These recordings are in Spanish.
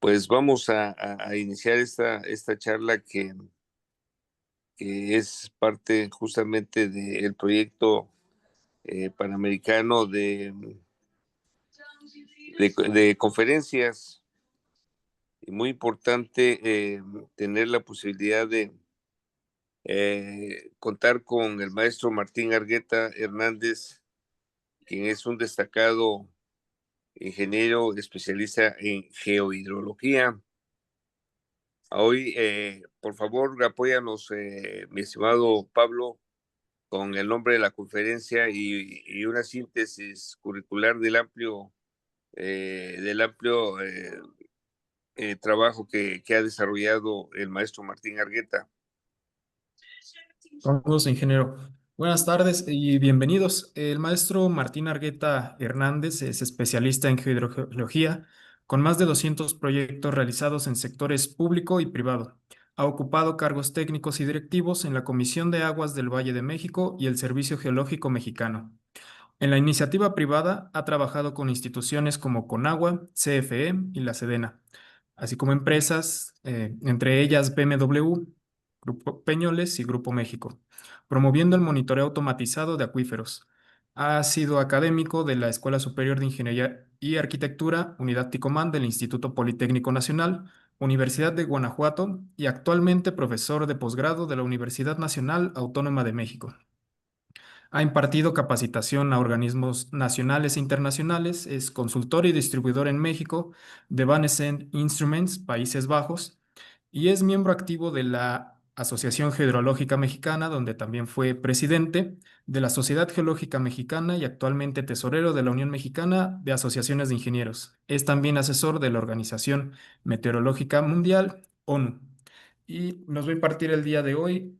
Pues vamos a iniciar esta charla que es parte justamente del proyecto panamericano de conferencias. Y muy importante tener la posibilidad de contar con el maestro Martín Argueta Hernández, quien es un destacado ingeniero especialista en geohidrología. Hoy, por favor, apóyanos, mi estimado Pablo, con el nombre de la conferencia y una síntesis curricular del amplio trabajo que ha desarrollado el maestro Martín Argueta. Con gusto, ingeniero. Buenas tardes y bienvenidos. El maestro Martín Argueta Hernández es especialista en geología, con más de 200 proyectos realizados en sectores público y privado. Ha ocupado cargos técnicos y directivos en la Comisión de Aguas del Valle de México y el Servicio Geológico Mexicano. En la iniciativa privada ha trabajado con instituciones como Conagua, CFE y la Sedena, así como empresas, entre ellas BMW, Grupo Peñoles y Grupo México, promoviendo el monitoreo automatizado de acuíferos. Ha sido académico de la Escuela Superior de Ingeniería y Arquitectura, Unidad Ticomán del Instituto Politécnico Nacional, Universidad de Guanajuato y actualmente profesor de posgrado de la Universidad Nacional Autónoma de México. Ha impartido capacitación a organismos nacionales e internacionales, es consultor y distribuidor en México de Vanescent Instruments, Países Bajos, y es miembro activo de la Asociación Hidrológica Mexicana, donde también fue presidente de la Sociedad Geológica Mexicana y actualmente tesorero de la Unión Mexicana de Asociaciones de Ingenieros. Es también asesor de la Organización Meteorológica Mundial, ONU. Y nos va a impartir el día de hoy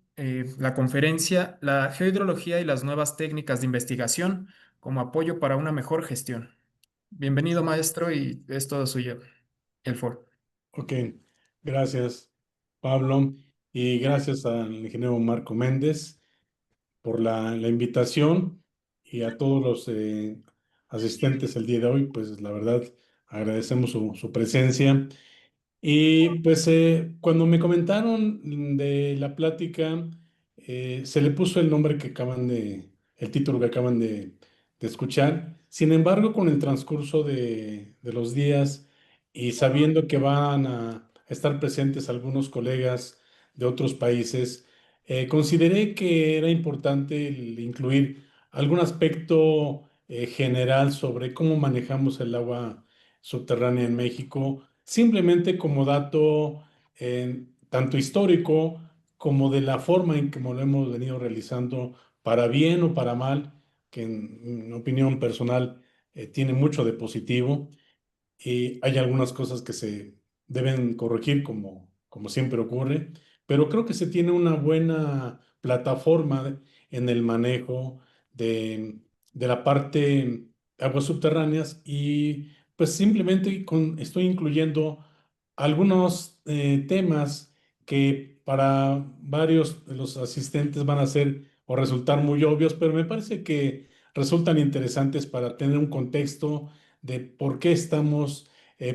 la conferencia La geohidrología y las nuevas técnicas de investigación como apoyo para una mejor gestión. Bienvenido, maestro, y es todo suyo, el foro. Ok, gracias Pablo y gracias al ingeniero Marco Méndez por la invitación y a todos los asistentes el día de hoy, pues la verdad agradecemos su presencia. Y pues cuando me comentaron de la plática, se le puso el nombre que el título que acaban de escuchar. Sin embargo, con el transcurso de los días y sabiendo que van a estar presentes algunos colegas de otros países, consideré que era importante el incluir algún aspecto general sobre cómo manejamos el agua subterránea en México, simplemente como dato tanto histórico como de la forma en que lo hemos venido realizando, para bien o para mal, que en mi opinión personal tiene mucho de positivo. Y hay algunas cosas que se deben corregir como siempre ocurre, pero creo que se tiene una buena plataforma en el manejo de, de la parte de aguas subterráneas y pues simplemente estoy incluyendo algunos temas que para varios de los asistentes van a ser o resultar muy obvios, pero me parece que resultan interesantes para tener un contexto de por qué estamos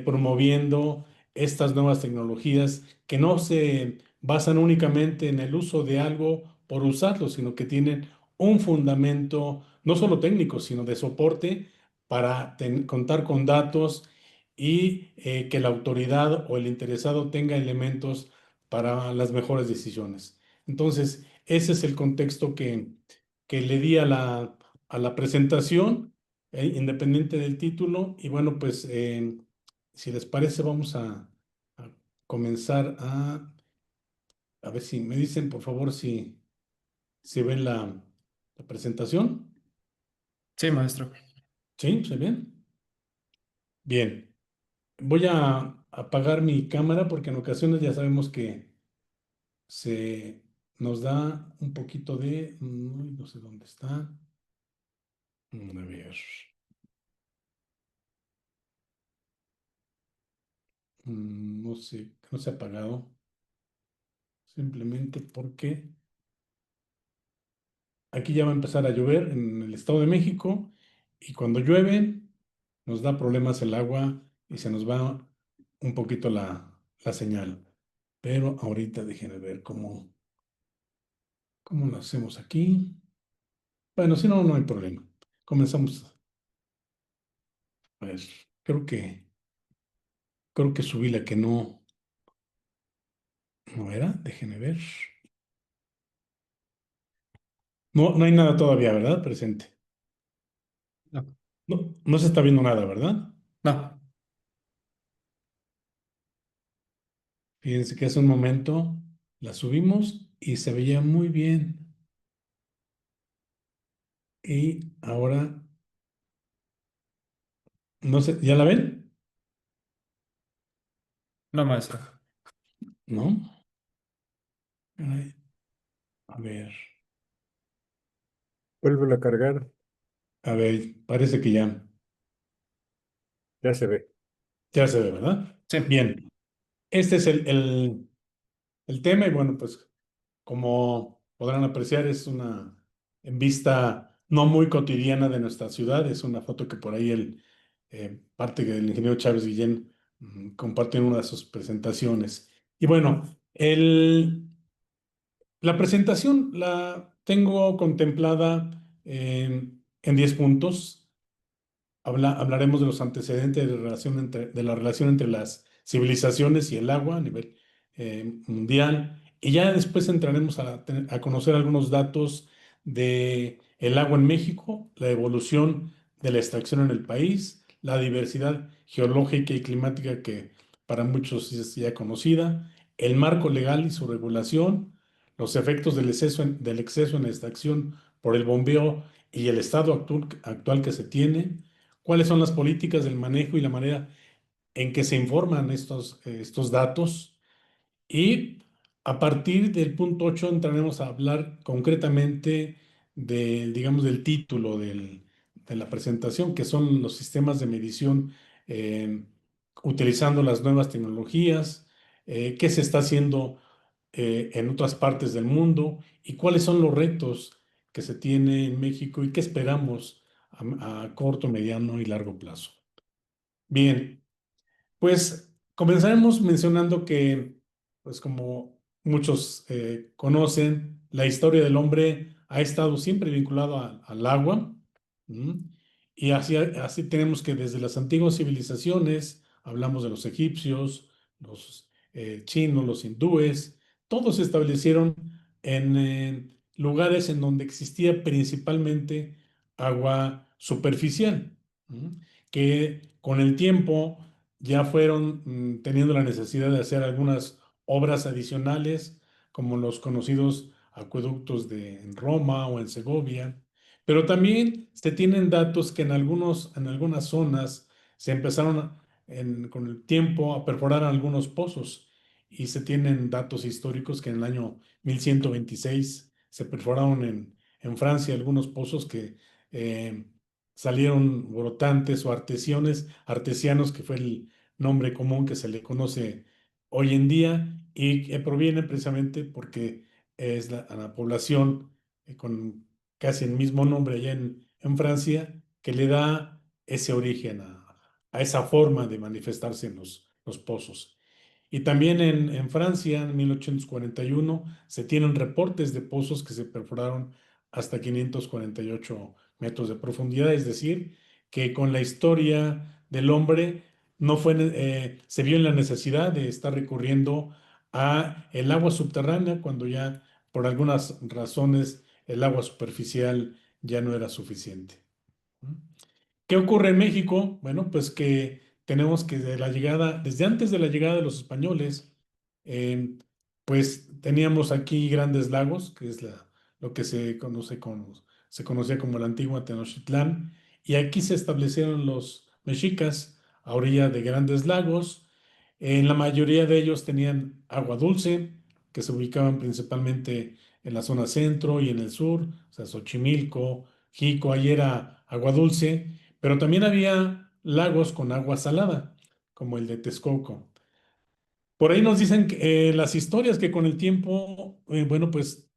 promoviendo estas nuevas tecnologías que no se basan únicamente en el uso de algo por usarlo, sino que tienen un fundamento no solo técnico, sino de soporte para contar con datos y que la autoridad o el interesado tenga elementos para las mejores decisiones. Entonces, ese es el contexto que le di a la presentación, independiente del título. Y bueno, pues si les parece, vamos a comenzar a ver si me dicen, por favor, si ven la presentación. Sí, maestro. ¿Sí? ¿Se ven? Bien. Voy a apagar mi cámara porque en ocasiones ya sabemos que se nos da un poquito de... no sé dónde está. A ver. No sé, no se ha apagado. Simplemente porque aquí ya va a empezar a llover en el Estado de México y cuando llueve nos da problemas el agua y se nos va un poquito la señal. Pero ahorita déjenme ver cómo lo hacemos aquí. Bueno, si no, no hay problema. Comenzamos. A ver, creo que, creo que subí la que no era. Déjenme ver. No, no hay nada todavía, ¿verdad? Presente. No. No, no se está viendo nada, ¿verdad? No. Fíjense que hace un momento la subimos y se veía muy bien. Y ahora, no sé, ¿ya la ven? No, maestro. ¿No? Caray, a ver, Vuélvelo a cargar, a ver, parece que ya se ve. ya se ve, ¿verdad? Sí. Bien, este es el tema y bueno, pues como podrán apreciar es una en vista no muy cotidiana de nuestra ciudad, es una foto que por ahí parte del ingeniero Chávez Guillén compartió en una de sus presentaciones. Y bueno, la presentación la tengo contemplada en 10 puntos. Hablaremos de los antecedentes de la relación entre las civilizaciones y el agua a nivel mundial. Y ya después entraremos a conocer algunos datos de el agua en México, la evolución de la extracción en el país, la diversidad geológica y climática que para muchos es ya conocida, el marco legal y su regulación, los efectos del exceso en la extracción por el bombeo y el estado actual que se tiene, cuáles son las políticas del manejo y la manera en que se informan estos datos. Y a partir del punto 8 entraremos a hablar concretamente digamos, del título de la presentación, que son los sistemas de medición eh, utilizando las nuevas tecnologías, qué se está haciendo en otras partes del mundo y cuáles son los retos que se tiene en México y qué esperamos a corto, mediano y largo plazo. Bien, pues comenzaremos mencionando que, pues como muchos conocen, la historia del hombre ha estado siempre vinculado al agua. ¿m? Y así tenemos que desde las antiguas civilizaciones, hablamos de los egipcios, los chinos, los hindúes, todos se establecieron en lugares en donde existía principalmente agua superficial, ¿m? Que con el tiempo ya fueron teniendo la necesidad de hacer algunas obras adicionales, como los conocidos acueductos en Roma o en Segovia, pero también se tienen datos que en algunas zonas se empezaron con el tiempo a perforar algunos pozos y se tienen datos históricos que en el año 1126 se perforaron en Francia algunos pozos que eh, salieron brotantes o artesianos, que fue el nombre común que se le conoce hoy en día y que proviene precisamente porque es la población con casi el mismo nombre allá en Francia que le da ese origen a esa forma de manifestarse en los pozos. Y también en Francia, en 1841, se tienen reportes de pozos que se perforaron hasta 548 metros de profundidad, es decir, que con la historia del hombre se vio en la necesidad de estar recurriendo a el agua subterránea cuando ya por algunas razones el agua superficial ya no era suficiente. ¿Qué ocurre en México? Bueno, pues que tenemos que desde antes de la llegada de los españoles, eh, pues teníamos aquí grandes lagos, que es lo que se conocía como la antigua Tenochtitlán, y aquí se establecieron los mexicas a orilla de grandes lagos. En la mayoría de ellos tenían agua dulce, que se ubicaban principalmente en la zona centro y en el sur, o sea, Xochimilco, Jico, ahí era agua dulce, pero también había lagos con agua salada, como el de Texcoco. Por ahí nos dicen las historias que con el tiempo, bueno, pues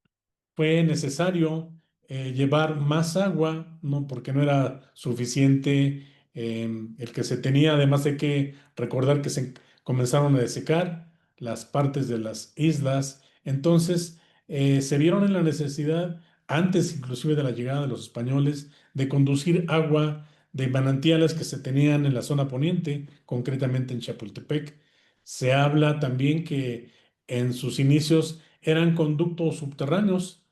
fue necesario llevar más agua, ¿no? Porque no era suficiente el que se tenía, además de que recordar que se comenzaron a desecar las partes de las islas. Entonces, se vieron en la necesidad, antes inclusive de la llegada de los españoles, de conducir agua de manantiales que se tenían en la zona poniente, concretamente en Chapultepec. Se habla también que en sus inicios eran conductos subterráneos,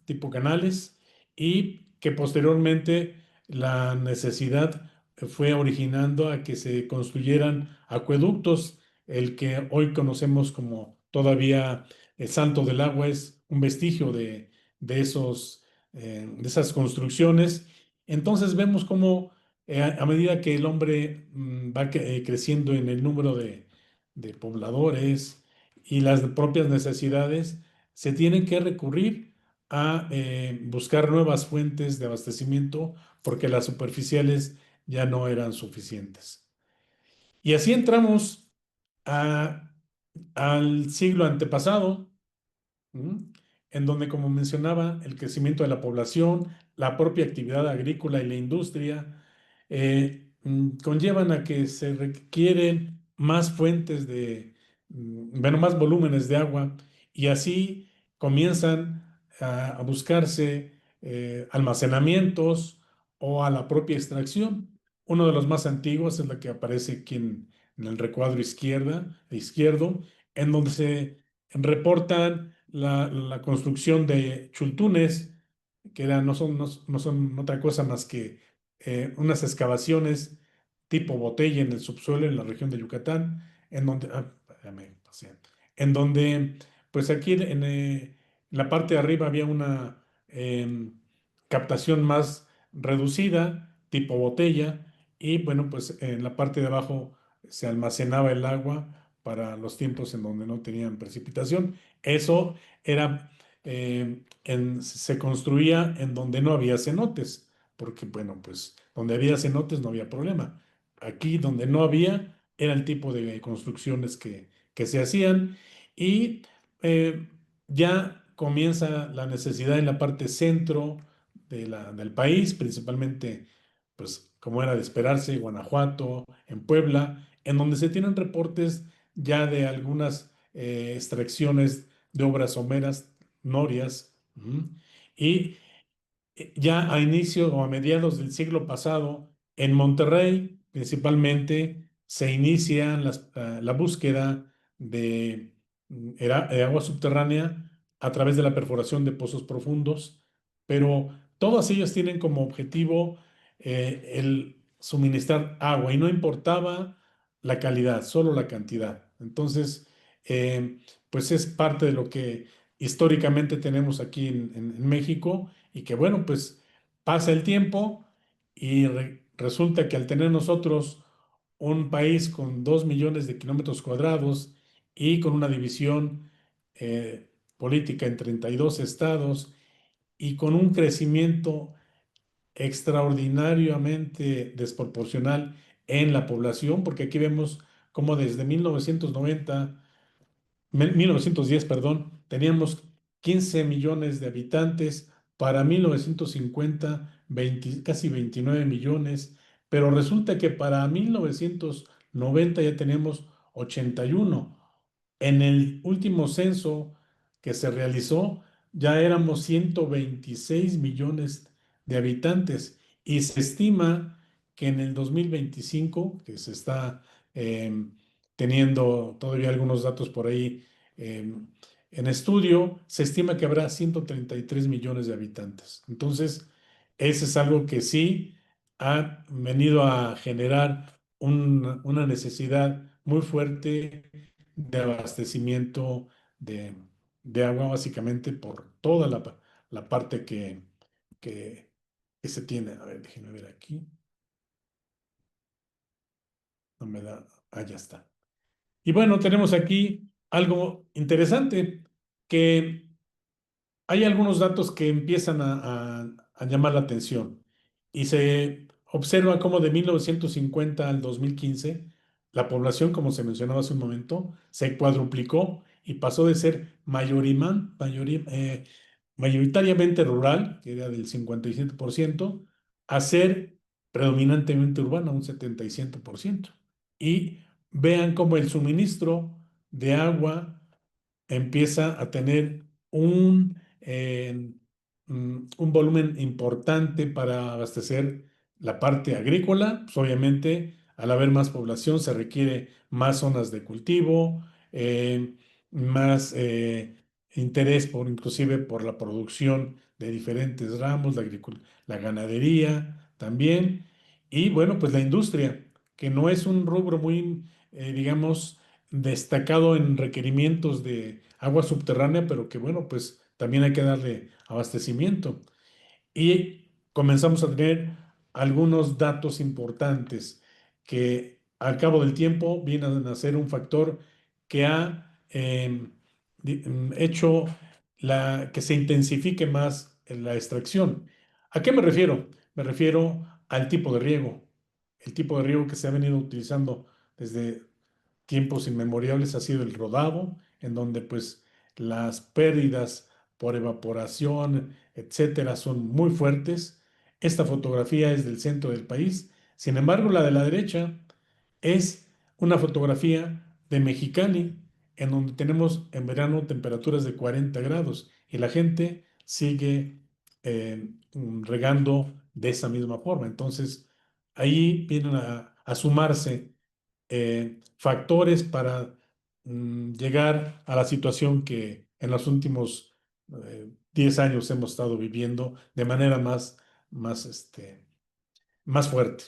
tipo canales, y que posteriormente la necesidad fue originando a que se construyeran acueductos. El que hoy conocemos como todavía el Salto del Agua es un vestigio de esas construcciones. Entonces vemos cómo a medida que el hombre va creciendo en el número de pobladores y las propias necesidades, se tienen que recurrir a buscar nuevas fuentes de abastecimiento porque las superficiales ya no eran suficientes. Y así entramos a- al siglo antepasado, ¿m? En donde, como mencionaba, el crecimiento de la población, la propia actividad agrícola y la industria conllevan a que se requieren más fuentes bueno, más volúmenes de agua, y así comienzan a buscarse almacenamientos o a la propia extracción. Uno de los más antiguos es la que aparece aquí en el recuadro izquierdo, en donde se reportan la construcción de chultunes, que no son otra cosa más que unas excavaciones tipo botella en el subsuelo en la región de Yucatán, en donde, en donde, pues aquí en la parte de arriba había una captación más reducida, tipo botella, y bueno, pues en la parte de abajo se almacenaba el agua para los tiempos en donde no tenían precipitación. Eso era, se construía en donde no había cenotes, porque bueno, pues donde había cenotes no había problema. Aquí donde no había, era el tipo de construcciones que se hacían, y eh, ya comienza la necesidad en la parte centro del país, principalmente, pues como era de esperarse, Guanajuato, en Puebla, en donde se tienen reportes ya de algunas extracciones de obras someras, norias, y ya a inicio o a mediados del siglo pasado, en Monterrey principalmente, se inicia la búsqueda de agua subterránea a través de la perforación de pozos profundos, pero todas ellas tienen como objetivo el suministrar agua, y no importaba la calidad, solo la cantidad. Entonces, pues es parte de lo que históricamente tenemos aquí en México, y que bueno, pues pasa el tiempo y resulta que al tener nosotros un país con 2 millones de kilómetros cuadrados y con una división política en 32 estados y con un crecimiento extraordinariamente desproporcional en la población, porque aquí vemos cómo desde 1910, perdón, teníamos 15 millones de habitantes; para 1950, casi 29 millones, pero resulta que para 1990 ya tenemos 81. En el último censo que se realizó, ya éramos 126 millones de habitantes, y se estima que en el 2025, que se está teniendo todavía algunos datos por ahí en estudio, se estima que habrá 133 millones de habitantes. Entonces, ese es algo que sí ha venido a generar una necesidad muy fuerte de abastecimiento de, de agua, básicamente por toda la parte que, que se tiene. A ver, déjenme ver aquí. No me da. Ah, ya está. Y bueno, tenemos aquí algo interesante, que hay algunos datos que empiezan a llamar la atención, y se observa cómo de 1950 al 2015 la población, como se mencionaba hace un momento, se cuadruplicó y pasó de ser mayoritariamente rural, que era del 57%, a ser predominantemente urbana, un 77%. Y vean cómo el suministro de agua empieza a tener un volumen importante para abastecer la parte agrícola. Pues obviamente, al haber más población, se requiere más zonas de cultivo, más interés inclusive por la producción de diferentes ramos, la ganadería también. Y bueno, pues la industria, que no es un rubro muy, digamos, destacado en requerimientos de agua subterránea, pero que bueno, pues también hay que darle abastecimiento. Y comenzamos a tener algunos datos importantes que al cabo del tiempo vienen a ser un factor que ha hecho que se intensifique más en la extracción. ¿A qué me refiero? Me refiero al tipo de riego. El tipo de riego que se ha venido utilizando desde tiempos inmemoriales ha sido el rodado, en donde pues las pérdidas por evaporación, etcétera, son muy fuertes. Esta fotografía es del centro del país. Sin embargo, la de la derecha es una fotografía de Mexicali, en donde tenemos en verano temperaturas de 40 grados y la gente sigue regando de esa misma forma. Entonces, ahí vienen a sumarse factores para llegar a la situación que en los últimos 10 años hemos estado viviendo de manera más fuerte.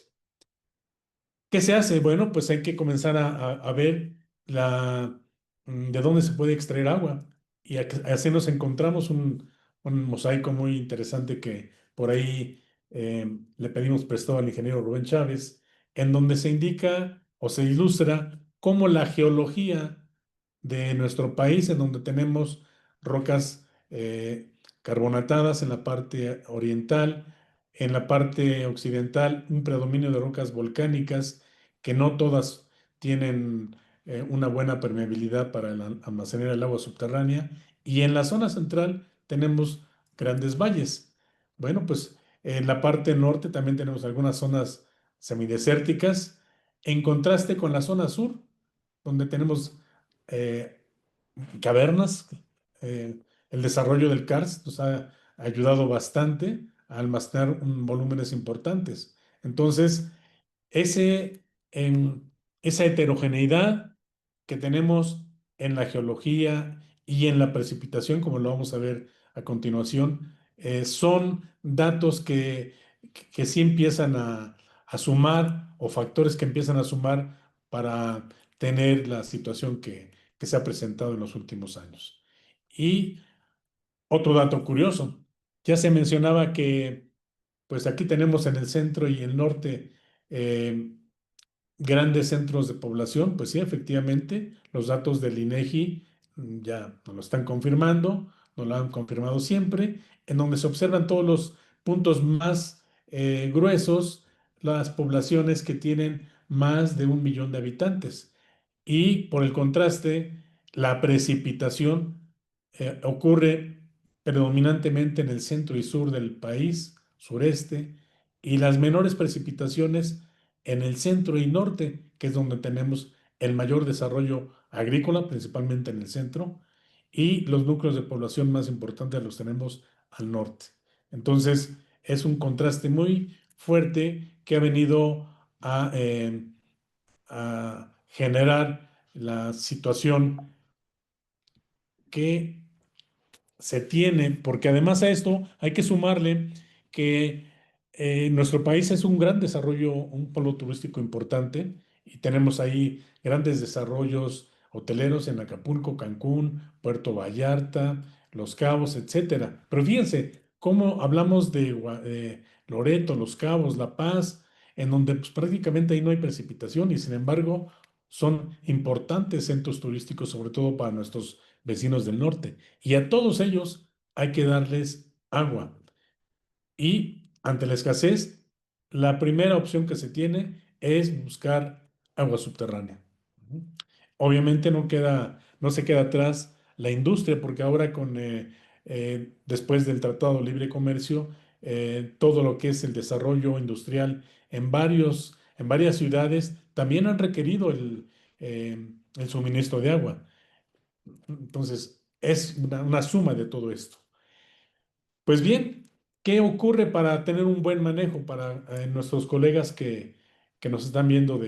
¿Qué se hace? Bueno, pues hay que comenzar a ver de dónde se puede extraer agua. Y así nos encontramos un mosaico muy interesante que por ahí le pedimos prestado al ingeniero Rubén Chávez, en donde se indica o se ilustra cómo la geología de nuestro país, en donde tenemos rocas carbonatadas en la parte oriental, en la parte occidental un predominio de rocas volcánicas que no todas tienen una buena permeabilidad para almacenar el agua subterránea, y en la zona central tenemos grandes valles. Bueno, pues en la parte norte también tenemos algunas zonas semidesérticas, en contraste con la zona sur, donde tenemos eh, cavernas. El desarrollo del CARS nos ha ayudado bastante a almacenar volúmenes importantes. Entonces, ese, em, esa heterogeneidad que tenemos en la geología y en la precipitación, como lo vamos a ver a continuación, son datos que sí empiezan a sumar, o factores que empiezan a sumar para tener la situación que se ha presentado en los últimos años. Y otro dato curioso, ya se mencionaba que pues aquí tenemos en el centro y el norte eh, grandes centros de población. Pues sí, efectivamente, los datos del INEGI ya nos lo están confirmando, nos lo han confirmado siempre, en donde se observan todos los puntos más gruesos, las poblaciones que tienen más de 1 millón de habitantes. Y por el contraste, la precipitación ocurre predominantemente en el centro y sur del país, sureste, y las menores precipitaciones en el centro y norte, que es donde tenemos el mayor desarrollo agrícola, principalmente en el centro, y los núcleos de población más importantes los tenemos al norte. Entonces, es un contraste muy fuerte que ha venido a generar la situación que se tiene, porque además a esto hay que sumarle que nuestro país es un gran desarrollo, un polo turístico importante, y tenemos ahí grandes desarrollos hoteleros en Acapulco, Cancún, Puerto Vallarta, Los Cabos, etcétera. Pero fíjense cómo hablamos de Loreto, Los Cabos, La Paz, en donde pues, prácticamente ahí no hay precipitación, y sin embargo son importantes centros turísticos, sobre todo para nuestros vecinos del norte. Y a todos ellos hay que darles agua. Y ante la escasez, la primera opción que se tiene es buscar agua subterránea. Obviamente no se queda atrás la industria, porque ahora después del Tratado de Libre Comercio, todo lo que es el desarrollo industrial en varias ciudades también han requerido el suministro de agua. Entonces, es una suma de todo esto. Pues bien, ¿qué ocurre para tener un buen manejo para nuestros colegas que nos están viendo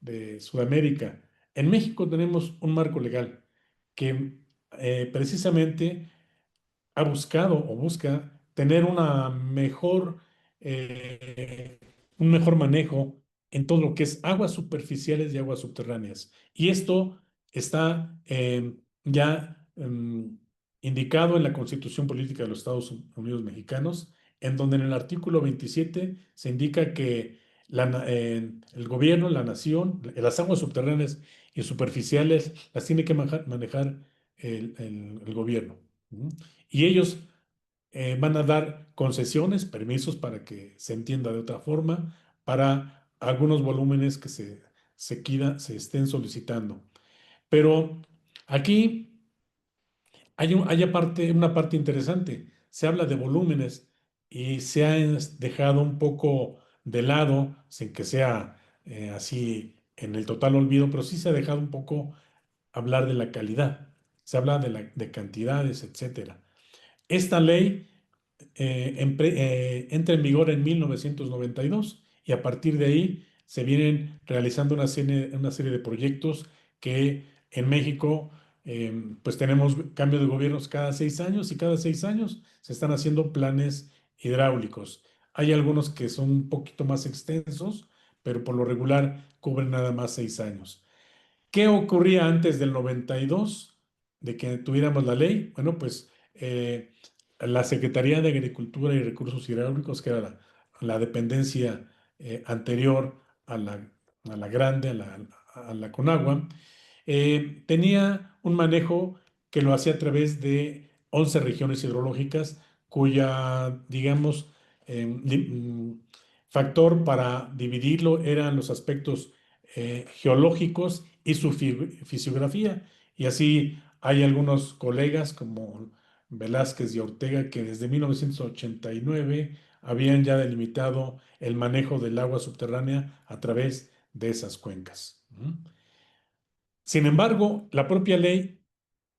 de Sudamérica? En México tenemos un marco legal que precisamente ha buscado o busca tener un mejor manejo en todo lo que es aguas superficiales y aguas subterráneas. Y esto está ya indicado en la Constitución Política de los Estados Unidos Mexicanos, en donde en el artículo 27 se indica que el gobierno, la nación, las aguas subterráneas y superficiales las tiene que manejar el gobierno. ¿Mm? Y ellos van a dar concesiones, permisos para que se entienda de otra forma, para algunos volúmenes que se estén solicitando. Pero aquí una parte interesante. Se habla de volúmenes y se ha dejado un poco de lado, sin que sea así en el total olvido, pero sí se ha dejado un poco hablar de la calidad. Se habla de cantidades, etcétera. Esta ley entra en vigor en 1992 y a partir de ahí se vienen realizando una serie de proyectos que en México pues tenemos cambio de gobiernos cada 6 años y cada 6 años se están haciendo planes hidráulicos. Hay algunos que son un poquito más extensos, pero por lo regular cubren nada más 6 años. ¿Qué ocurría antes del 92 de que tuviéramos la ley? Bueno, pues la Secretaría de Agricultura y Recursos Hidráulicos, que era la dependencia anterior a la grande, a la Conagua, tenía un manejo que lo hacía a través de 11 regiones hidrológicas, cuya, digamos, factor para dividirlo eran los aspectos geológicos y su fisiografía. Y así hay algunos colegas como Velázquez y Ortega que desde 1989 habían ya delimitado el manejo del agua subterránea a través de esas cuencas. Sin embargo, la propia ley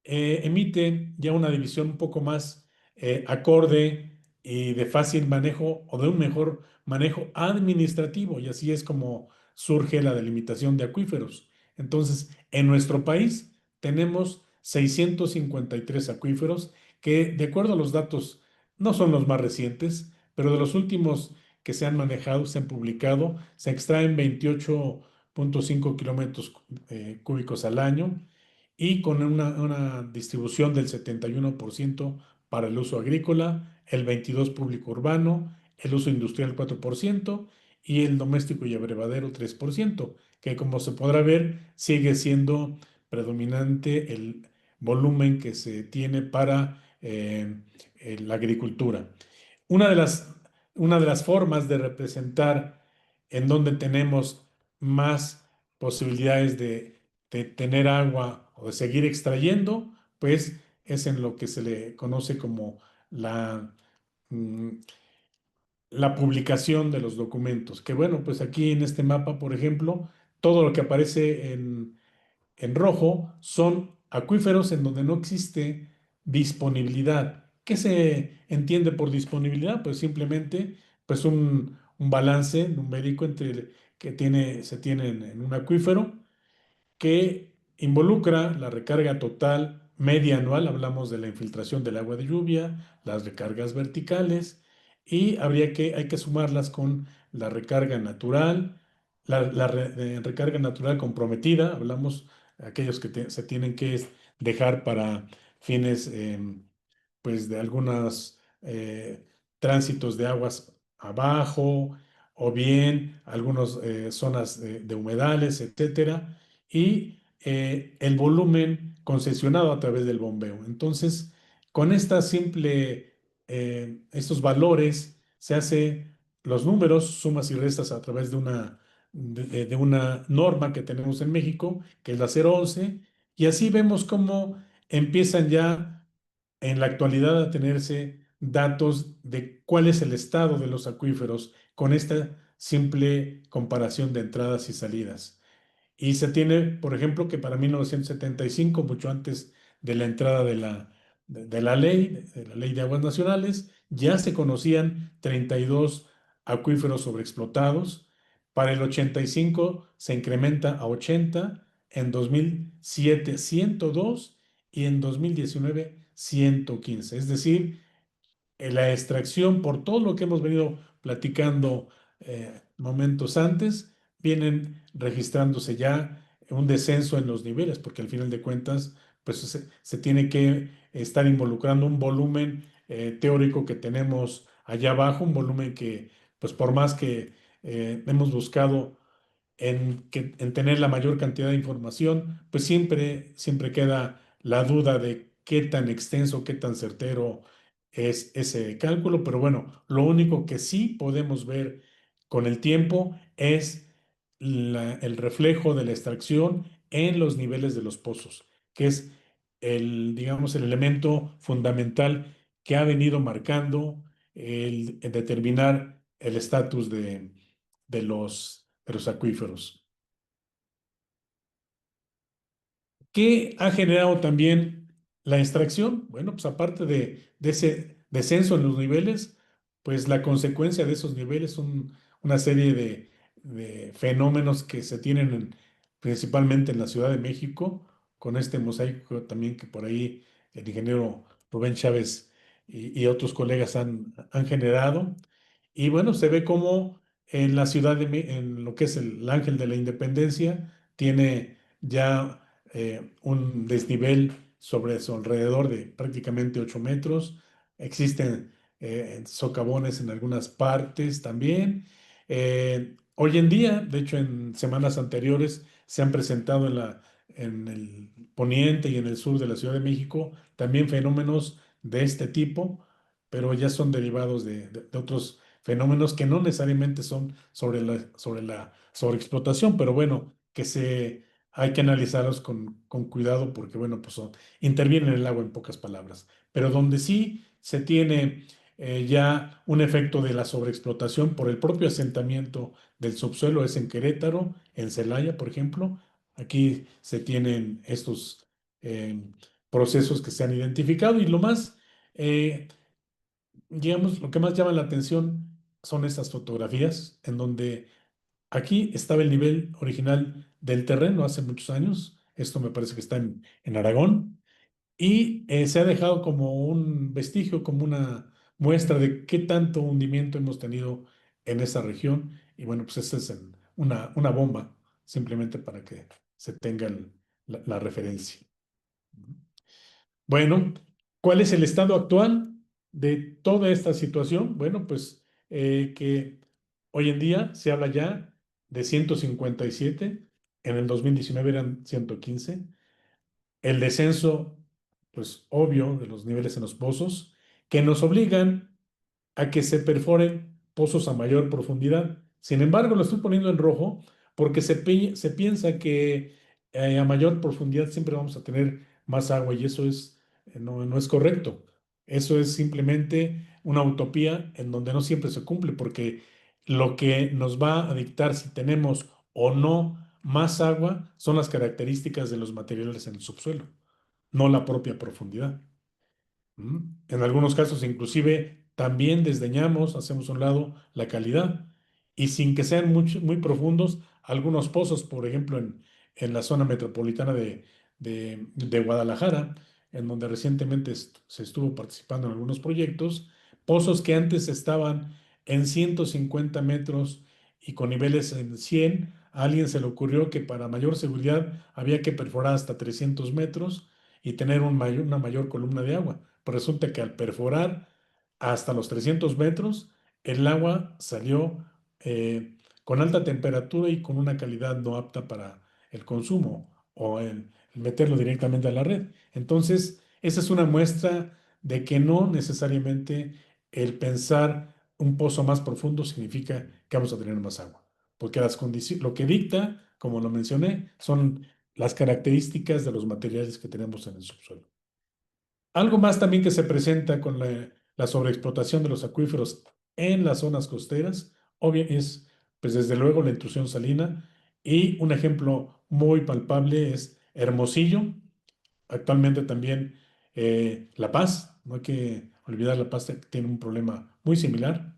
emite ya una división un poco más acorde y de fácil manejo o de un mejor manejo administrativo, y así es como surge la delimitación de acuíferos. Entonces, en nuestro país tenemos 653 acuíferos que, de acuerdo a los datos, no son los más recientes, pero de los últimos que se han manejado, se han publicado, se extraen 28,5 kilómetros cúbicos al año y con una distribución del 71% para el uso agrícola, el 22% público urbano, el uso industrial 4% y el doméstico y abrevadero 3%, que como se podrá ver sigue siendo predominante el volumen que se tiene para la agricultura. Una de las, una de las formas de representar en donde tenemos más posibilidades de tener agua o de seguir extrayendo, pues es en lo que se le conoce como la, mm, la publicación de los documentos. Que bueno, pues aquí en este mapa, por ejemplo, todo lo que aparece en rojo son acuíferos en donde no existe disponibilidad. ¿Qué se entiende por disponibilidad? Pues simplemente pues un balance numérico entre se tiene en un acuífero que involucra la recarga total media anual, hablamos de la infiltración del agua de lluvia, las recargas verticales, y hay que sumarlas con la recarga natural, recarga natural comprometida, hablamos de aquellos que se tienen que dejar para fines pues de algunos tránsitos de aguas abajo, o bien algunas zonas de humedales, etcétera, y el volumen concesionado a través del bombeo. Entonces, con estos valores se hace los números, sumas y restas a través de una norma que tenemos en México, que es la 011, y así vemos cómo empiezan ya en la actualidad a tenerse datos de cuál es el estado de los acuíferos con esta simple comparación de entradas y salidas. Y se tiene, por ejemplo, que para 1975, mucho antes de la entrada de la ley de aguas nacionales, ya se conocían 32 acuíferos sobreexplotados. Para el 85 se incrementa a 80, en 2007 102 y en 2019 115. Es decir, la extracción, por todo lo que hemos venido platicando momentos antes, vienen registrándose ya un descenso en los niveles, porque al final de cuentas, pues se tiene que estar involucrando un volumen teórico que tenemos allá abajo, un volumen que, pues por más que hemos buscado en tener la mayor cantidad de información, pues siempre queda la duda de qué tan extenso, qué tan certero es ese cálculo, pero bueno, lo único que sí podemos ver con el tiempo es el reflejo de la extracción en los niveles de los pozos, que es digamos, el elemento fundamental que ha venido marcando el determinar el estatus de los acuíferos. ¿Qué ha generado también la extracción? Bueno, pues aparte de ese descenso en los niveles, pues la consecuencia de esos niveles son una serie de fenómenos que se tienen principalmente en la Ciudad de México, con este mosaico también que por ahí el ingeniero Rubén Chávez y otros colegas han generado. Y bueno, se ve como en la en lo que es el Ángel de la Independencia, tiene ya un desnivel sobre su alrededor de prácticamente 8 metros. Existen socavones en algunas partes también. Hoy en día, de hecho, en semanas anteriores se han presentado en el poniente y en el sur de la Ciudad de México también fenómenos de este tipo, pero ya son derivados de otros fenómenos que no necesariamente son sobre la sobreexplotación, pero bueno, hay que analizarlos con cuidado porque, bueno, pues intervienen en el agua en pocas palabras. Pero donde sí se tiene ya un efecto de la sobreexplotación por el propio asentamiento del subsuelo es en Querétaro, en Celaya, por ejemplo. Aquí se tienen estos eh, procesos que se han identificado y eh, digamos, lo que más llama la atención son estas fotografías en donde aquí estaba el nivel original del terreno hace muchos años. Esto me parece que está en Aragón. Y se ha dejado como un vestigio, como una muestra de qué tanto hundimiento hemos tenido en esa región. Y bueno, pues esta es una bomba, simplemente para que se tenga la referencia. Bueno, ¿cuál es el estado actual de toda esta situación? Bueno, pues que hoy en día se habla ya de 157, en el 2019 eran 115. El descenso, pues obvio, de los niveles en los pozos, que nos obligan a que se perforen pozos a mayor profundidad. Sin embargo, lo estoy poniendo en rojo porque se piensa que a mayor profundidad siempre vamos a tener más agua y eso no es correcto. Eso es simplemente una utopía en donde no siempre se cumple porque lo que nos va a dictar si tenemos o no más agua son las características de los materiales en el subsuelo, no la propia profundidad. En algunos casos, inclusive, también desdeñamos, hacemos a un lado la calidad. Y sin que sean muy profundos, algunos pozos, por ejemplo, en la zona metropolitana de Guadalajara, en donde recientemente se estuvo participando en algunos proyectos, pozos que antes estaban en 150 metros y con niveles en 100, a alguien se le ocurrió que para mayor seguridad había que perforar hasta 300 metros y tener una mayor columna de agua. Pues resulta que al perforar hasta los 300 metros, el agua salió con alta temperatura y con una calidad no apta para el consumo o el meterlo directamente a la red. Entonces, esa es una muestra de que no necesariamente el pensar un pozo más profundo significa que vamos a tener más agua, porque lo que dicta, como lo mencioné, son las características de los materiales que tenemos en el subsuelo. Algo más también que se presenta con la sobreexplotación de los acuíferos en las zonas costeras, obvio, es, pues desde luego, la intrusión salina. Y un ejemplo muy palpable es Hermosillo, actualmente también La Paz, no hay que olvidar, La Paz tiene un problema muy similar.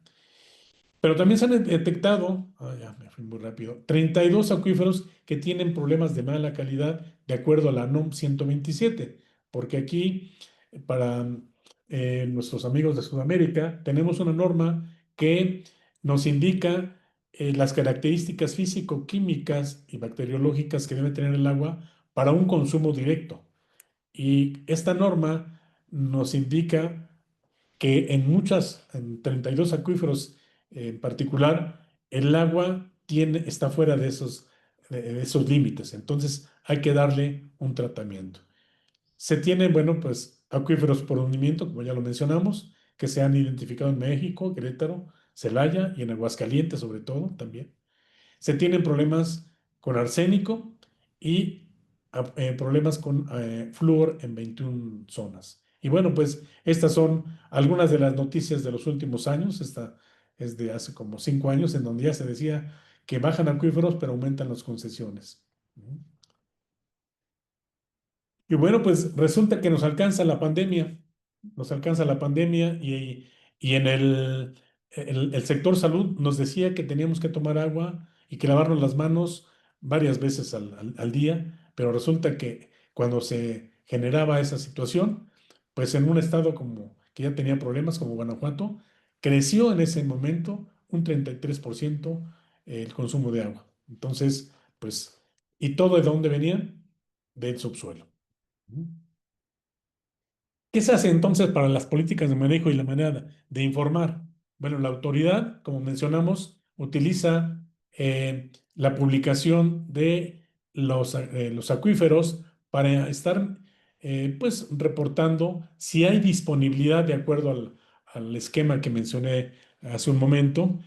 Pero también se han detectado, ya me fui muy rápido, 32 acuíferos que tienen problemas de mala calidad de acuerdo a la NOM 127, porque aquí, para nuestros amigos de Sudamérica, tenemos una norma que nos indica las características físico-químicas y bacteriológicas que debe tener el agua para un consumo directo. Y esta norma nos indica que en 32 acuíferos en particular, el agua está fuera de esos límites. Entonces hay que darle un tratamiento. Se tienen, bueno, pues acuíferos por hundimiento, como ya lo mencionamos, que se han identificado en México, Querétaro, Celaya y en Aguascalientes sobre todo también. Se tienen problemas con arsénico y problemas con flúor en 21 zonas. Y bueno, pues estas son algunas de las noticias de los últimos años. Esta es de hace como 5 años, en donde ya se decía que bajan acuíferos, pero aumentan las concesiones. Y bueno, pues resulta que nos alcanza la pandemia y en el sector salud nos decía que teníamos que tomar agua y que lavarnos las manos varias veces al día, pero resulta que cuando se generaba esa situación, pues en un estado como que ya tenía problemas como Guanajuato, creció en ese momento un 33% el consumo de agua. Entonces, pues, ¿y todo de dónde venía? Del subsuelo. ¿Qué se hace entonces para las políticas de manejo y la manera de informar? Bueno, la autoridad, como mencionamos, utiliza la publicación de los acuíferos para estar pues reportando si hay disponibilidad de acuerdo al esquema que mencioné hace un momento,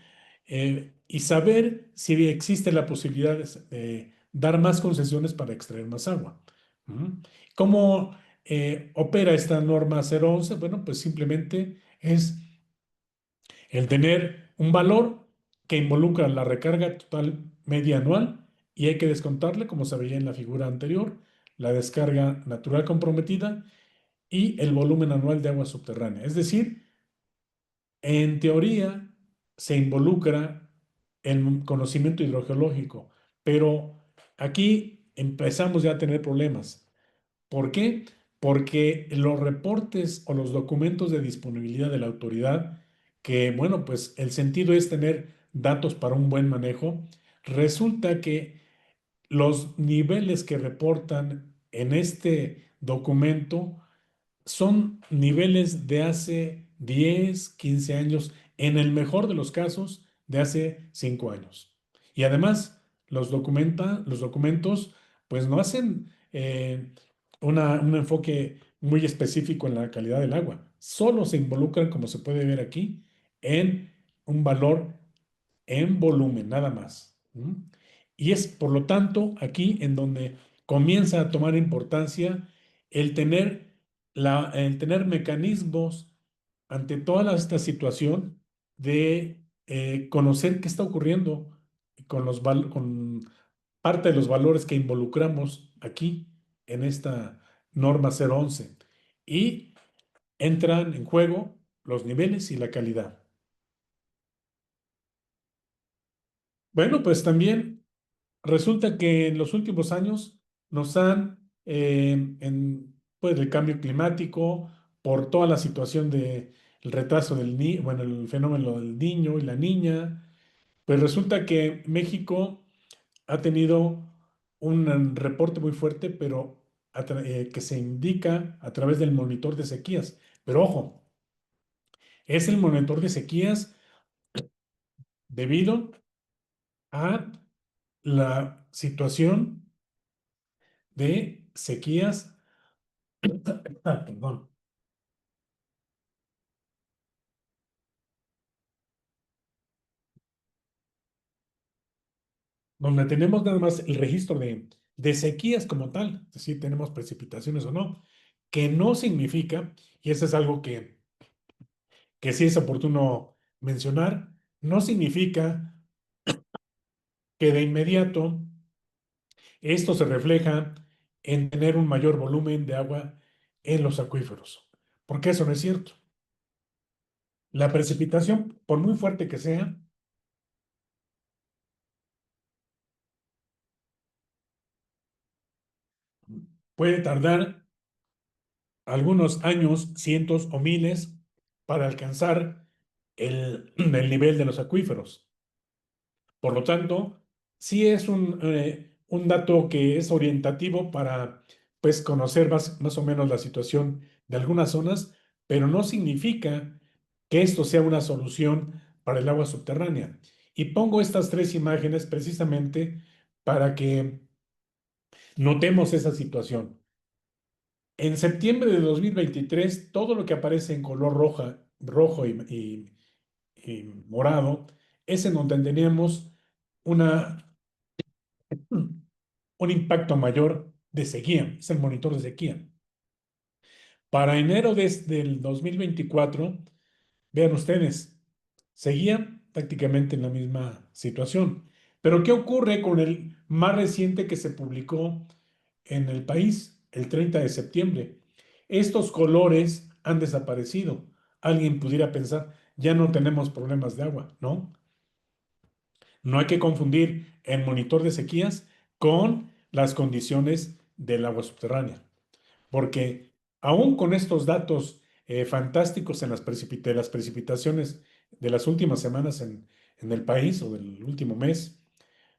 y saber si existe la posibilidad de dar más concesiones para extraer más agua. ¿Mm? ¿Cómo opera esta norma 011? Bueno, pues simplemente es el tener un valor que involucra la recarga total media anual y hay que descontarle, como se veía en la figura anterior, la descarga natural comprometida y el volumen anual de agua subterránea. Es decir, en teoría se involucra el conocimiento hidrogeológico, pero aquí empezamos ya a tener problemas. ¿Por qué? Porque los reportes o los documentos de disponibilidad de la autoridad, que bueno, pues el sentido es tener datos para un buen manejo, resulta que los niveles que reportan en este documento son niveles de hace 10, 15 años, en el mejor de los casos, de hace 5 años. Y además, los documentos, pues no hacen un enfoque muy específico en la calidad del agua. Solo se involucran, como se puede ver aquí, en un valor en volumen, nada más. Y es, por lo tanto, aquí en donde comienza a tomar importancia el tener, el tener mecanismos ante toda esta situación de conocer qué está ocurriendo con parte de los valores que involucramos aquí en esta norma 011. Y entran en juego los niveles y la calidad. Bueno, pues también resulta que en los últimos años nos han, pues, el cambio climático, por toda la situación de el retraso bueno, el fenómeno del niño y la niña, pues resulta que México ha tenido un reporte muy fuerte, pero que se indica a través del monitor de sequías. Pero ojo, es el monitor de sequías debido a la situación de sequías, perdón, donde tenemos nada más el registro de sequías como tal, es decir, tenemos precipitaciones o no, que no significa, y eso es algo que sí es oportuno mencionar, no significa que de inmediato Esto se refleja en tener un mayor volumen de agua en los acuíferos, porque eso no es cierto. La precipitación, por muy fuerte que sea, puede tardar algunos años, cientos o miles, para alcanzar el nivel de los acuíferos. Por lo tanto, sí es un dato que es orientativo para, pues, conocer más o menos la situación de algunas zonas, pero no significa que esto sea una solución para el agua subterránea. Y pongo estas tres imágenes precisamente para que notemos esa situación. En septiembre de 2023, todo lo que aparece en color rojo y morado es en donde tenemos una un impacto mayor de sequía, es el monitor de sequía. Para enero del 2024, vean ustedes, seguía prácticamente en la misma situación. Pero ¿qué ocurre con el más reciente que se publicó en el país, el 30 de septiembre? Estos colores han desaparecido. Alguien pudiera pensar, ya no tenemos problemas de agua, ¿no? No hay que confundir el monitor de sequías con las condiciones del agua subterránea, porque aún con estos datos fantásticos en de las precipitaciones de las últimas semanas en el país o del último mes,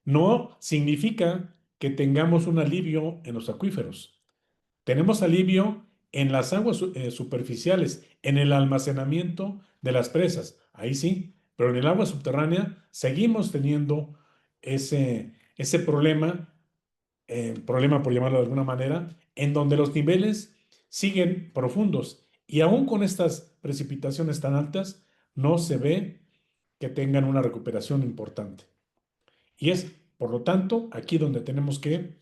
no significa que tengamos un alivio en los acuíferos. Tenemos alivio en las aguas superficiales, en el almacenamiento de las presas, ahí sí, pero en el agua subterránea seguimos teniendo ese problema por llamarlo de alguna manera, en donde los niveles siguen profundos y aún con estas precipitaciones tan altas, no se ve que tengan una recuperación importante. Y es, por lo tanto, aquí donde tenemos que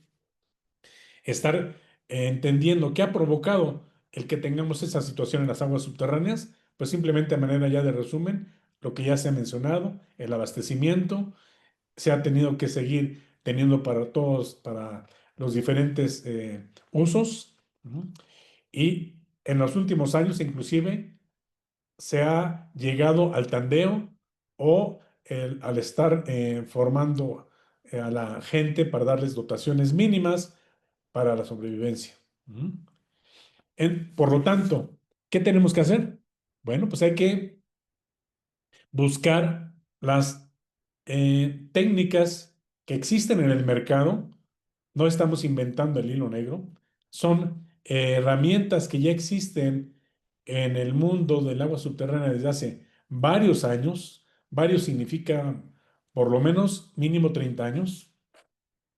estar entendiendo qué ha provocado el que tengamos esa situación en las aguas subterráneas, pues simplemente de manera ya de resumen, lo que ya se ha mencionado, el abastecimiento, se ha tenido que seguir teniendo para todos, para los diferentes usos, ¿no? Y en los últimos años inclusive se ha llegado al tandeo o al estar formando a la gente para darles dotaciones mínimas para la sobrevivencia. Por lo tanto, ¿qué tenemos que hacer? Bueno, pues hay que buscar las técnicas que existen en el mercado. No estamos inventando el hilo negro. Son herramientas que ya existen en el mundo del agua subterránea desde hace varios años. Varios significa por lo menos mínimo 30 años,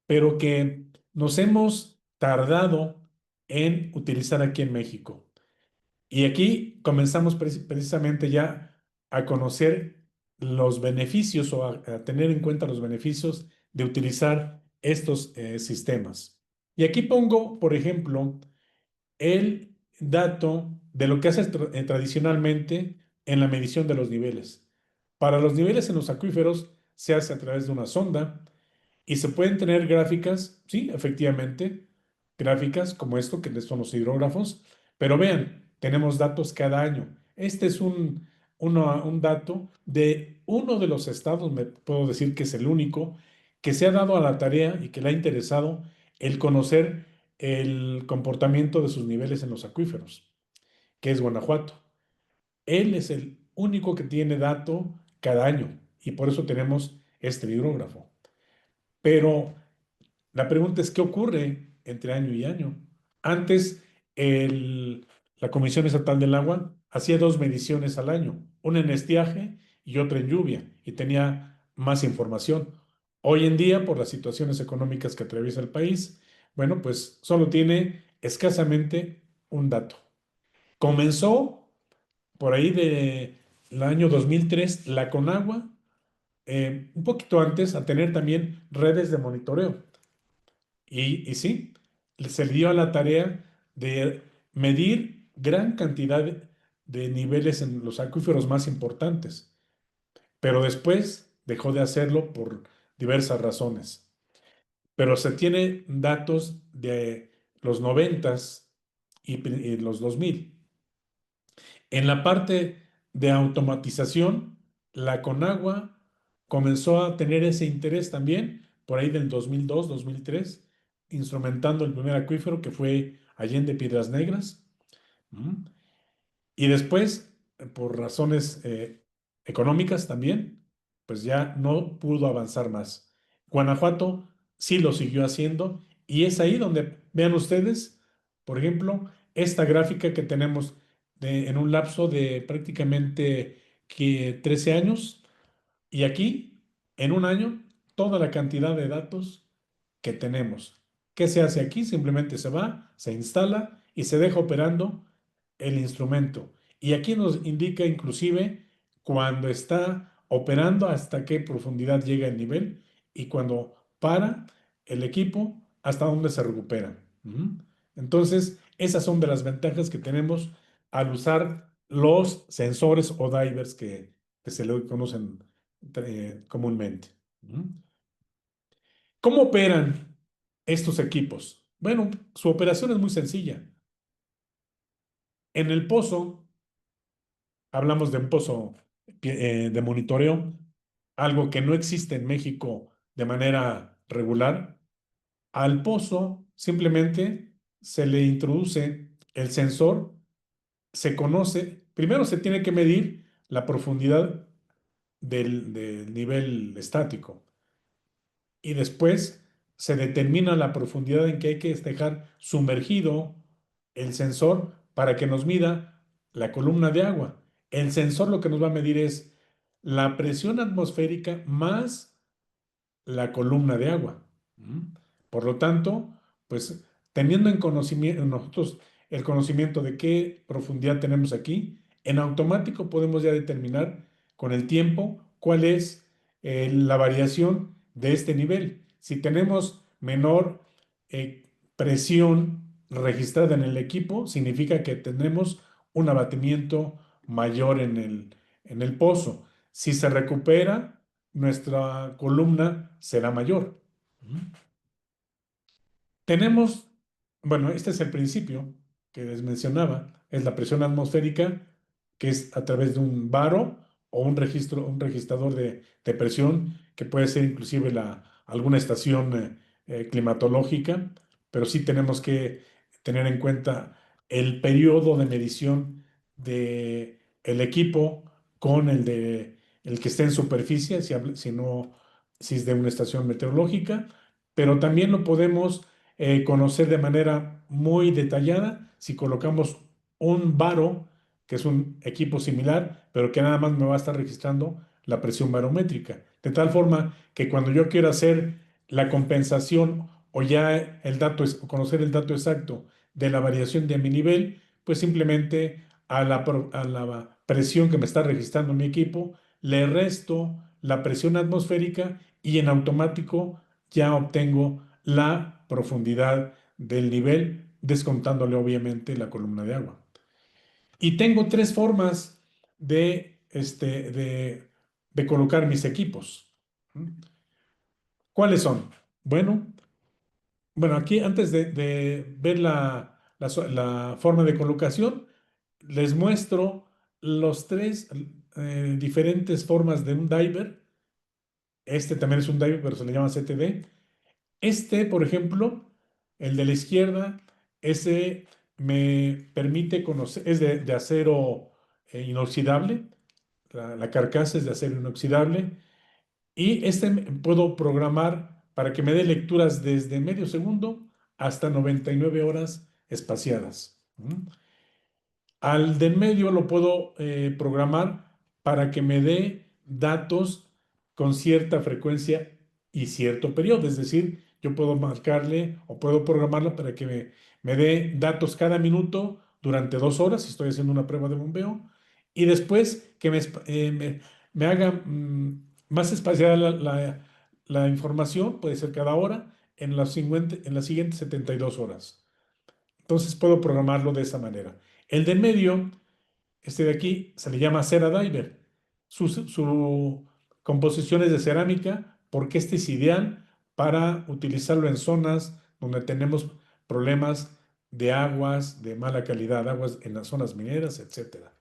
pero que nos hemos tardado en utilizar aquí en México. Y aquí comenzamos precisamente ya a conocer los beneficios o a tener en cuenta los beneficios de utilizar estos sistemas. Y aquí pongo, por ejemplo, el dato de lo que hace tradicionalmente en la medición de los niveles. Para los niveles en los acuíferos se hace a través de una sonda y se pueden tener gráficas, sí, efectivamente, gráficas como esto, que son los hidrógrafos, pero vean, tenemos datos cada año. Este es un dato de uno de los estados, me puedo decir que es el único, que se ha dado a la tarea y que le ha interesado el conocer el comportamiento de sus niveles en los acuíferos, que es Guanajuato. Él es el único que tiene dato cada año y por eso tenemos este hidrógrafo. Pero la pregunta es, ¿qué ocurre entre año y año? Antes, la Comisión Estatal del Agua hacía dos mediciones al año, una en estiaje y otra en lluvia, y tenía más información. Hoy en día, por las situaciones económicas que atraviesa el país, bueno, pues solo tiene escasamente un dato. Comenzó por ahí del año 2003 la Conagua, un poquito antes, a tener también redes de monitoreo. Y sí, se le dio a la tarea de medir gran cantidad de niveles en los acuíferos más importantes, pero después dejó de hacerlo por diversas razones. pero se tiene datos de los 90s y los 2000. En la parte de automatización, la Conagua comenzó a tener ese interés también por ahí del 2002, 2003, instrumentando el primer acuífero que fue Allende Piedras Negras. ¿Mm? Y después, por razones económicas también, pues ya no pudo avanzar más. Guanajuato sí lo siguió haciendo y es ahí donde vean ustedes, por ejemplo, esta gráfica que tenemos en un lapso de prácticamente 13 años y aquí, en un año, toda la cantidad de datos que tenemos. ¿Qué se hace aquí? Simplemente se va, se instala y se deja operando el instrumento. Y aquí nos indica inclusive cuando está operando hasta qué profundidad llega el nivel y cuando para el equipo hasta dónde se recupera. Entonces, esas son de las ventajas que tenemos al usar los sensores o divers que se le conocen comúnmente. ¿Cómo operan estos equipos? Bueno, su operación es muy sencilla. En el pozo, hablamos de un pozo de monitoreo, algo que no existe en México de manera regular. Al pozo simplemente se le introduce el sensor, se conoce, primero se tiene que medir la profundidad del nivel estático y después se determina la profundidad en que hay que dejar sumergido el sensor para que nos mida la columna de agua. El sensor lo que nos va a medir es la presión atmosférica más la columna de agua. Por lo tanto, pues teniendo en conocimiento nosotros el conocimiento de qué profundidad tenemos aquí, en automático podemos ya determinar con el tiempo cuál es la variación de este nivel. Si tenemos menor presión registrada en el equipo, significa que tendremos un abatimiento mayor en el pozo. Si se recupera, nuestra columna será mayor. Tenemos, bueno, este es el principio que les mencionaba, es la presión atmosférica, que es a través de un varo o un registrador de presión, que puede ser inclusive alguna estación climatológica, pero sí tenemos que tener en cuenta el periodo de medición del equipo con el que esté en superficie, si es de una estación meteorológica, pero también lo podemos conocer de manera muy detallada si colocamos un varo, que es un equipo similar, pero que nada más me va a estar registrando la presión barométrica. De tal forma que cuando yo quiero hacer la compensación o ya o conocer el dato exacto de la variación de mi nivel, pues simplemente a la presión que me está registrando mi equipo, le resto la presión atmosférica y en automático ya obtengo la profundidad del nivel, descontándole obviamente la columna de agua. Y tengo tres formas de colocar mis equipos. ¿Cuáles son? Bueno, aquí antes de ver la forma de colocación, les muestro los tres diferentes formas de un diver. Este también es un diver, pero se le llama CTD. Por ejemplo, el de la izquierda, ese me permite conocer, es de acero inoxidable, la carcasa es de acero inoxidable, y puedo programar para que me dé lecturas desde medio segundo hasta 99 horas espaciadas. Al del medio lo puedo programar para que me dé datos con cierta frecuencia y cierto periodo. Es decir, yo puedo marcarle o puedo programarlo para que me dé datos cada minuto durante 2 horas si estoy haciendo una prueba de bombeo. Y después que me haga más espaciada la información, puede ser cada hora, en las siguientes 72 horas. Entonces puedo programarlo de esa manera. El de medio, este de aquí, se le llama Cera Diver. Su composición es de cerámica porque este es ideal para utilizarlo en zonas donde tenemos problemas de aguas de mala calidad, aguas en las zonas mineras, etcétera.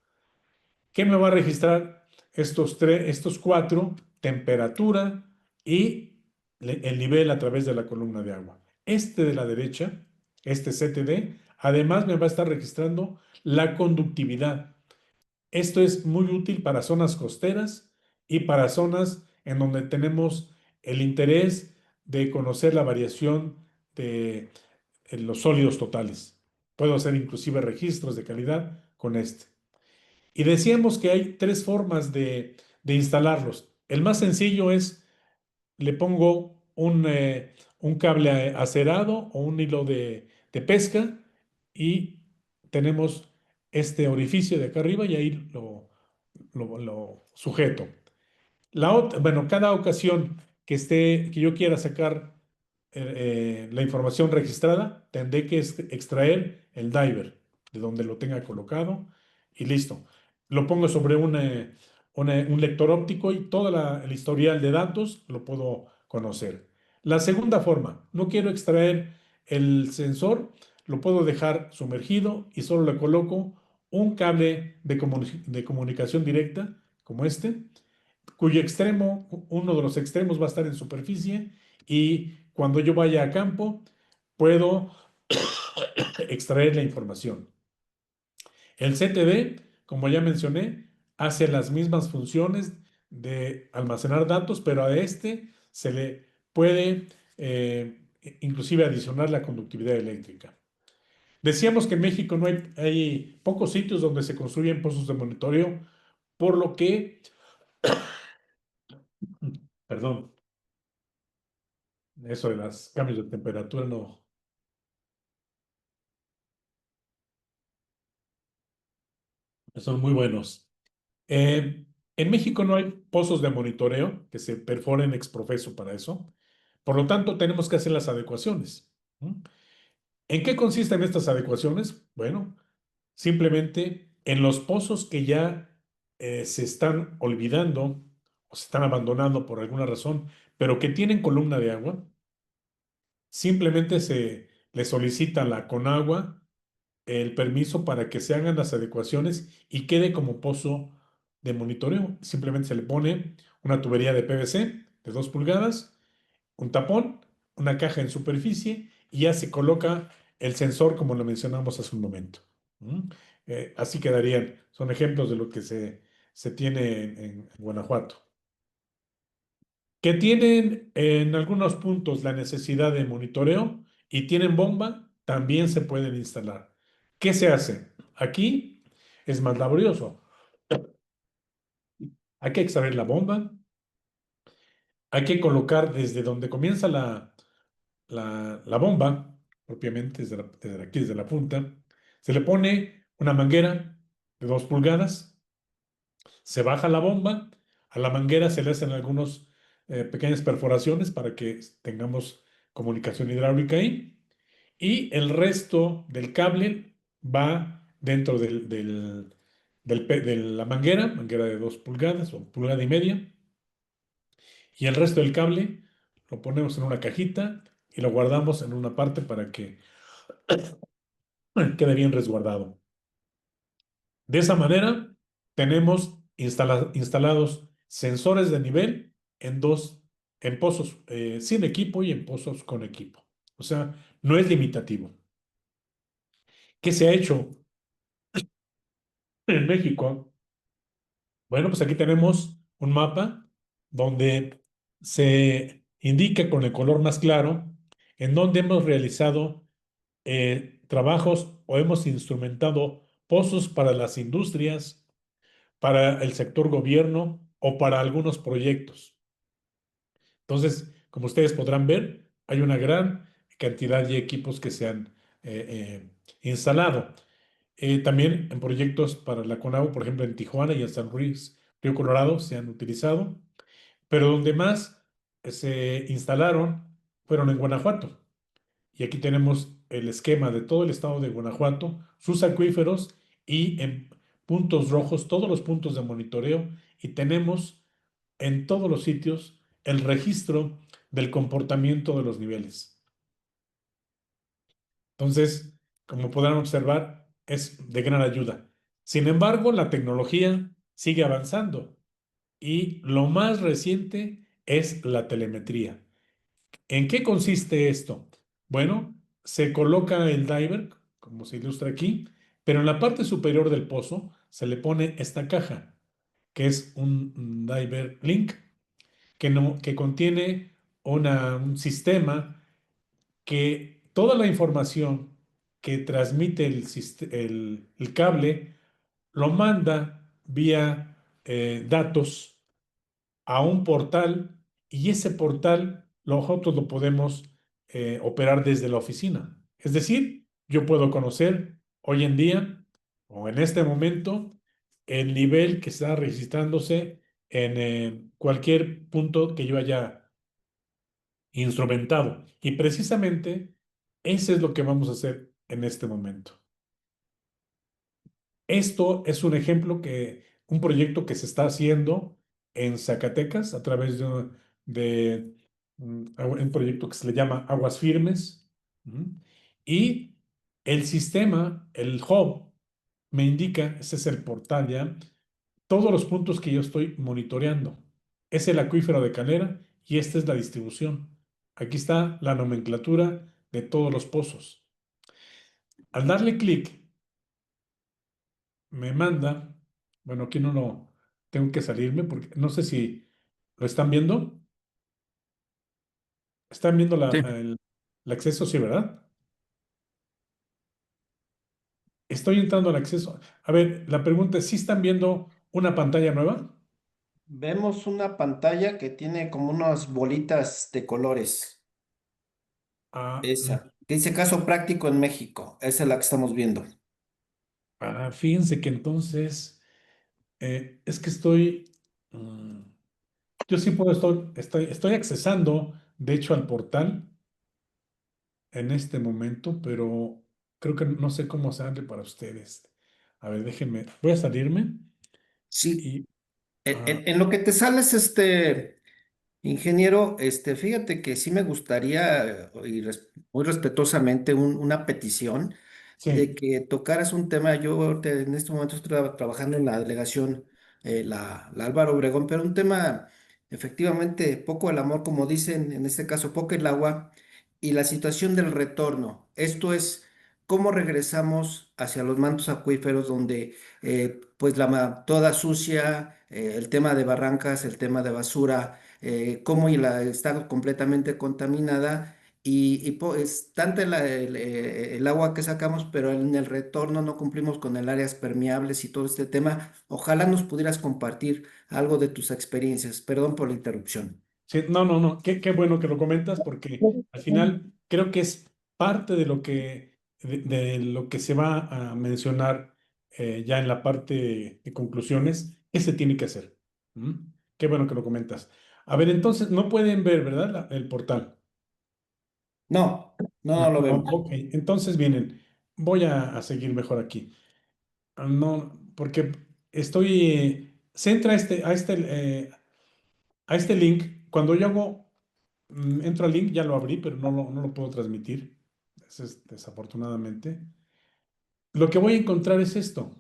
¿Qué me va a registrar? Estos cuatro: temperatura y el nivel a través de la columna de agua. Este de la derecha, este CTD, además me va a estar registrando la conductividad. Esto es muy útil para zonas costeras y para zonas en donde tenemos el interés de conocer la variación de los sólidos totales. Puedo hacer inclusive registros de calidad con este. Y decíamos que hay tres formas de instalarlos. El más sencillo es, le pongo un cable acerado o un hilo de pesca y tenemos este orificio de acá arriba y ahí lo sujeto. Bueno, cada ocasión que yo quiera sacar la información registrada, tendré que extraer el diver de donde lo tenga colocado y listo. Lo pongo sobre un lector óptico y todo el historial de datos lo puedo conocer. La segunda forma, no quiero extraer el sensor, lo puedo dejar sumergido y solo le coloco un cable de comunicación directa como este, cuyo extremo, uno de los extremos va a estar en superficie y cuando yo vaya a campo puedo extraer la información. El CTD, como ya mencioné, hace las mismas funciones de almacenar datos, pero a este se le puede inclusive adicionar la conductividad eléctrica. Decíamos que en México no hay pocos sitios donde se construyen pozos de monitoreo, por lo que, perdón, eso de los cambios de temperatura no son muy buenos. En México no hay pozos de monitoreo que se perforen ex profeso para eso. Por lo tanto, tenemos que hacer las adecuaciones. ¿En qué consisten estas adecuaciones? Bueno, simplemente en los pozos que ya se están olvidando o se están abandonando por alguna razón, pero que tienen columna de agua, simplemente se le solicita a la Conagua el permiso para que se hagan las adecuaciones y quede como pozo de monitoreo. Simplemente se le pone una tubería de PVC de 2 pulgadas, un tapón, una caja en superficie y ya se coloca el sensor como lo mencionamos hace un momento. Así quedarían. Son ejemplos de lo que se tiene en Guanajuato. Que tienen en algunos puntos la necesidad de monitoreo y tienen bomba, también se pueden instalar. ¿Qué se hace? Aquí es más laborioso. Hay que extraer la bomba, hay que colocar desde donde comienza la bomba, propiamente desde aquí, desde la punta, se le pone una manguera de 2 pulgadas, se baja la bomba, a la manguera se le hacen algunas pequeñas perforaciones para que tengamos comunicación hidráulica ahí, y el resto del cable va dentro de la manguera de 2 pulgadas o pulgada y media, y el resto del cable lo ponemos en una cajita y lo guardamos en una parte para que quede bien resguardado. De esa manera, tenemos instalados sensores de nivel en pozos sin equipo y en pozos con equipo. O sea, no es limitativo. ¿Qué se ha hecho en México? Bueno, pues aquí tenemos un mapa donde se indica con el color más claro en donde hemos realizado trabajos o hemos instrumentado pozos para las industrias, para el sector gobierno o para algunos proyectos. Entonces, como ustedes podrán ver, hay una gran cantidad de equipos que se han instalado. También en proyectos para la CONAGUA, por ejemplo, en Tijuana y en San Luis, Río Colorado, se han utilizado, pero donde más se instalaron fueron en Guanajuato. Y aquí tenemos el esquema de todo el estado de Guanajuato, sus acuíferos y en puntos rojos todos los puntos de monitoreo y tenemos en todos los sitios el registro del comportamiento de los niveles. Entonces, como podrán observar, es de gran ayuda. Sin embargo, la tecnología sigue avanzando y lo más reciente es la telemetría. ¿En qué consiste esto? Bueno, se coloca el diver, como se ilustra aquí, pero en la parte superior del pozo se le pone esta caja, que es un diver link, que contiene un sistema que toda la información que transmite el cable lo manda vía datos a un portal y ese portal nosotros lo podemos operar desde la oficina. Es decir, yo puedo conocer hoy en día o en este momento el nivel que está registrándose en cualquier punto que yo haya instrumentado. Y precisamente eso es lo que vamos a hacer en este momento. Esto es un ejemplo un proyecto que se está haciendo en Zacatecas a través de un proyecto que se le llama Aguas Firmes. ¿Mm? Y el sistema, el hub, me indica, ese es el portal ya, todos los puntos que yo estoy monitoreando. Es el acuífero de Calera y esta es la distribución. Aquí está la nomenclatura de todos los pozos. Al darle clic, me manda, bueno, aquí no lo tengo que salirme porque no sé si lo están viendo. ¿Están viendo Sí, el acceso? Sí, ¿verdad? Estoy entrando al acceso. A ver, la pregunta es, ¿sí están viendo una pantalla nueva? Vemos una pantalla que tiene como unas bolitas de colores. Ah, Esa. Que dice caso práctico en México. Esa es la que estamos viendo. fíjense que entonces es que mm, yo sí puedo, estoy accesando, de hecho, al portal en este momento, pero creo que no sé cómo sale para ustedes. A ver, déjenme, voy a salirme Sí, y en, ah, en lo que te sales, ingeniero, fíjate que sí me gustaría, muy respetuosamente, una petición de sí, que tocaras un tema. En este momento estoy trabajando en la delegación, la Álvaro Obregón, pero un tema, efectivamente, poco el amor, como dicen, en este caso, poco el agua, y la situación del retorno. Esto es, cómo regresamos hacia los mantos acuíferos donde, pues, toda sucia, el tema de barrancas, el tema de basura, cómo está completamente contaminada es tanta el agua que sacamos, pero en el retorno no cumplimos con el áreas permeables y todo este tema. Ojalá nos pudieras compartir algo de tus experiencias. Perdón por la interrupción. sí, no, no, no, qué bueno que lo comentas porque al final creo que es parte de lo que se va a mencionar ya en la parte de conclusiones, que se tiene que hacer. ¿Mm? Qué bueno que lo comentas. A ver, entonces, no pueden ver, ¿verdad? El portal. No, no lo No, vemos. ok, entonces vienen, voy a seguir mejor aquí. No, porque se entra a este link, cuando yo entro al link, ya lo abrí, pero no lo puedo transmitir. Eso es desafortunadamente. Lo que voy a encontrar es esto.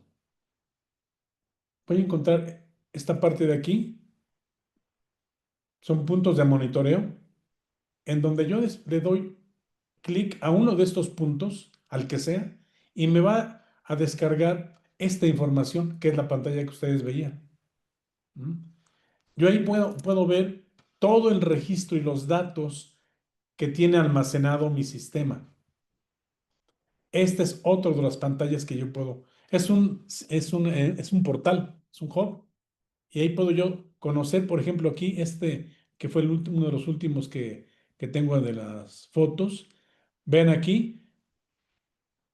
Voy a encontrar esta parte de aquí. Son puntos de monitoreo, en donde yo le doy clic a uno de estos puntos, al que sea, y me va a descargar esta información, que es la pantalla que ustedes veían. ¿Mm? Yo ahí puedo ver todo el registro y los datos que tiene almacenado mi sistema. Este es otro de las pantallas que yo puedo. Es un portal, es un hub. Y ahí puedo yo conocer, por ejemplo, aquí que fue uno de los últimos que tengo de las fotos. Ven aquí,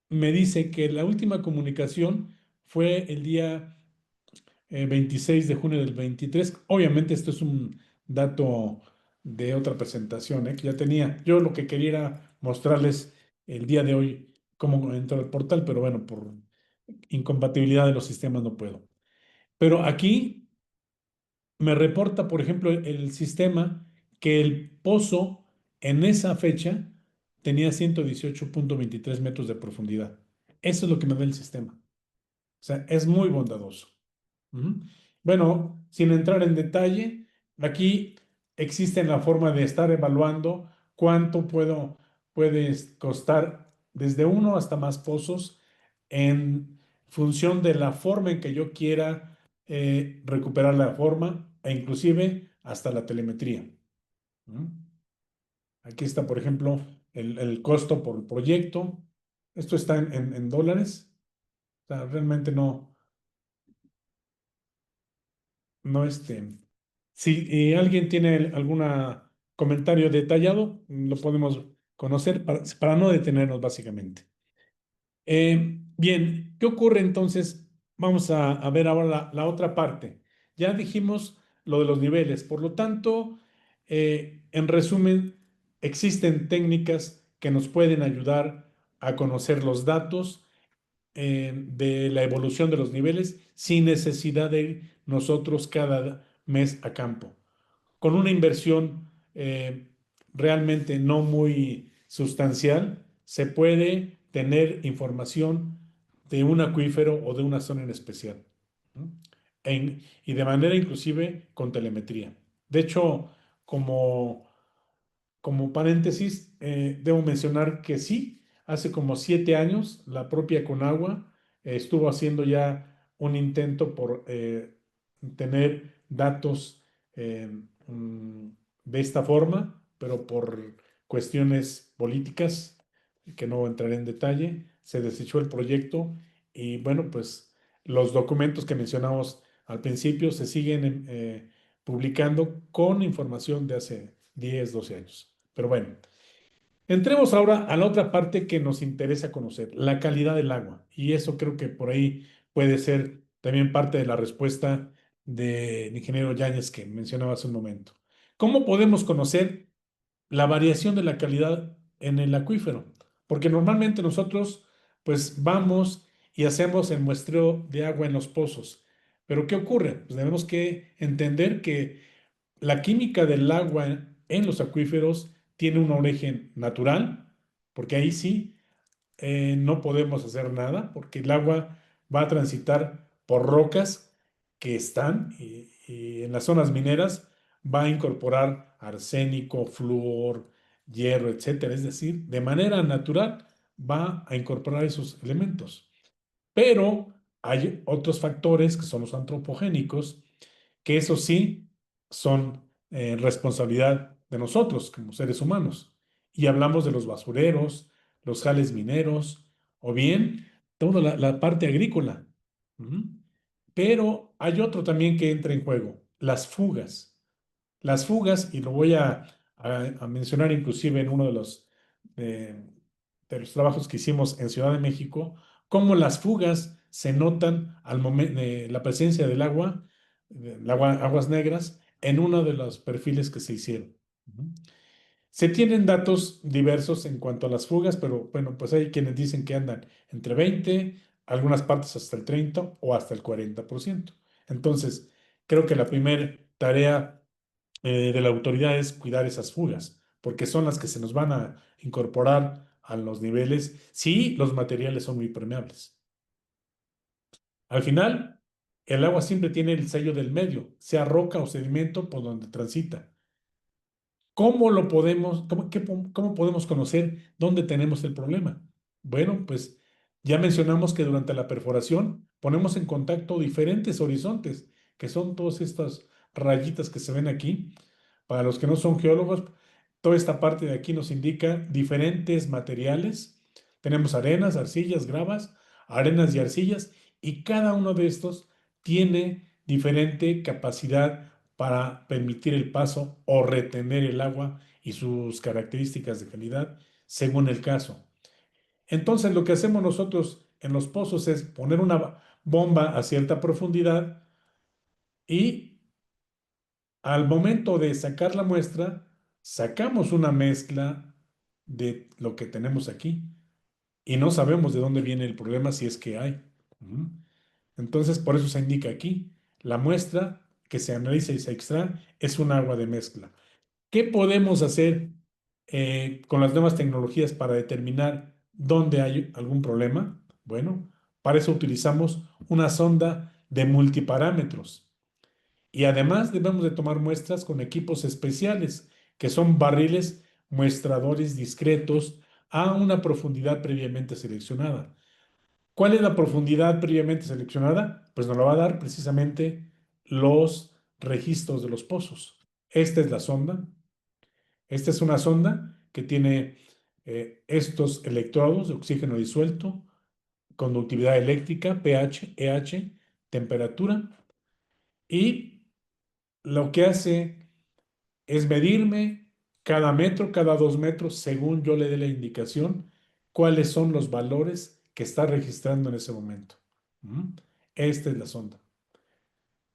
me dice que la última comunicación fue el día 26 de junio del 23. Obviamente esto es un dato de otra presentación, que ya tenía. Yo lo que quería era mostrarles el día de hoy cómo entró al portal, pero bueno, por incompatibilidad de los sistemas no puedo. Pero aquí me reporta, por ejemplo, el sistema que el pozo en esa fecha tenía 118.23 metros de profundidad. Eso es lo que me da el sistema. O sea, es muy bondadoso. Ujú. Bueno, sin entrar en detalle, aquí existe la forma de estar evaluando cuánto puede costar desde uno hasta más pozos en función de la forma en que yo quiera recuperar la forma e inclusive hasta la telemetría. ¿Mm? Aquí está, por ejemplo, el costo por proyecto. Esto está en dólares. O sea, realmente no. Si alguien tiene algún comentario detallado, lo podemos conocer para no detenernos básicamente. Bien, ¿qué ocurre entonces? Vamos a ver ahora la otra parte. Ya dijimos lo de los niveles, por lo tanto, en resumen, existen técnicas que nos pueden ayudar a conocer los datos de la evolución de los niveles sin necesidad de ir nosotros cada mes a campo. Con una inversión realmente no muy sustancial, se puede tener información de un acuífero o de una zona en especial. ¿No? Y de manera inclusive con telemetría. De hecho, como como paréntesis, debo mencionar que sí, hace como 7 años la propia Conagua estuvo haciendo ya un intento por tener datos eh, mm, de esta forma, pero por cuestiones políticas, que no entraré en detalle, se desechó el proyecto y bueno, pues los documentos que mencionamos al principio se siguen publicando con información de hace 10, 12 años. Pero bueno, entremos ahora a la otra parte que nos interesa conocer, la calidad del agua. Y eso creo que por ahí puede ser también parte de la respuesta del ingeniero Yáñez que mencionaba hace un momento. ¿Cómo podemos conocer la variación de la calidad en el acuífero? Porque normalmente nosotros pues vamos y hacemos el muestreo de agua en los pozos. Pero ¿qué ocurre? Pues tenemos que entender que la química del agua en los acuíferos tiene un origen natural, porque ahí sí no podemos hacer nada, porque el agua va a transitar por rocas que están y en las zonas mineras va a incorporar arsénico, flúor, hierro, etcétera. Es decir, de manera natural va a incorporar esos elementos. Pero hay otros factores que son los antropogénicos que eso sí son responsabilidad de nosotros como seres humanos. Y hablamos de los basureros, los jales mineros, o bien toda la parte agrícola. Ujú. Pero hay otro también que entra en juego, las fugas. Las fugas, y lo voy a mencionar inclusive en uno eh, de los trabajos que hicimos en Ciudad de México, cómo las fugas se notan al momento de la presencia del agua, aguas negras, en uno de los perfiles que se hicieron. Ujú. Se tienen datos diversos en cuanto a las fugas, pero bueno, pues hay quienes dicen que andan entre 20, algunas partes hasta el 30 o hasta el 40%. Entonces, creo que la primera tarea de la autoridad es cuidar esas fugas, porque son las que se nos van a incorporar a los niveles si los materiales son muy permeables. Al final, el agua siempre tiene el sello del medio, sea roca o sedimento por donde transita. ¿Cómo lo podemos, cómo podemos conocer dónde tenemos el problema? Bueno, pues ya mencionamos que durante la perforación ponemos en contacto diferentes horizontes, que son todas estas rayitas que se ven aquí. Para los que no son geólogos, toda esta parte de aquí nos indica diferentes materiales. Tenemos arenas, arcillas, gravas, arenas y arcillas, y cada uno de estos tiene diferente capacidad para permitir el paso o retener el agua y sus características de calidad según el caso. Entonces, lo que hacemos nosotros en los pozos es poner una bomba a cierta profundidad y al momento de sacar la muestra, sacamos una mezcla de lo que tenemos aquí y no sabemos de dónde viene el problema si es que hay. Ujú. Entonces, por eso se indica aquí, la muestra que se analiza y se extrae es un agua de mezcla. ¿Qué podemos hacer con las nuevas tecnologías para determinar dónde hay algún problema? Bueno, para eso utilizamos una sonda de multiparámetros. Y además debemos de tomar muestras con equipos especiales, que son barriles muestradores discretos a una profundidad previamente seleccionada. ¿Cuál es la profundidad previamente seleccionada? Pues nos lo va a dar precisamente los registros de los pozos. Esta es la sonda. Esta es una sonda que tiene estos electrodos de oxígeno disuelto, conductividad eléctrica, pH, EH, temperatura, y lo que hace es medirme cada metro, cada 2 metros, según yo le dé la indicación, cuáles son los valores que está registrando en ese momento. ¿Mm? Esta es la sonda.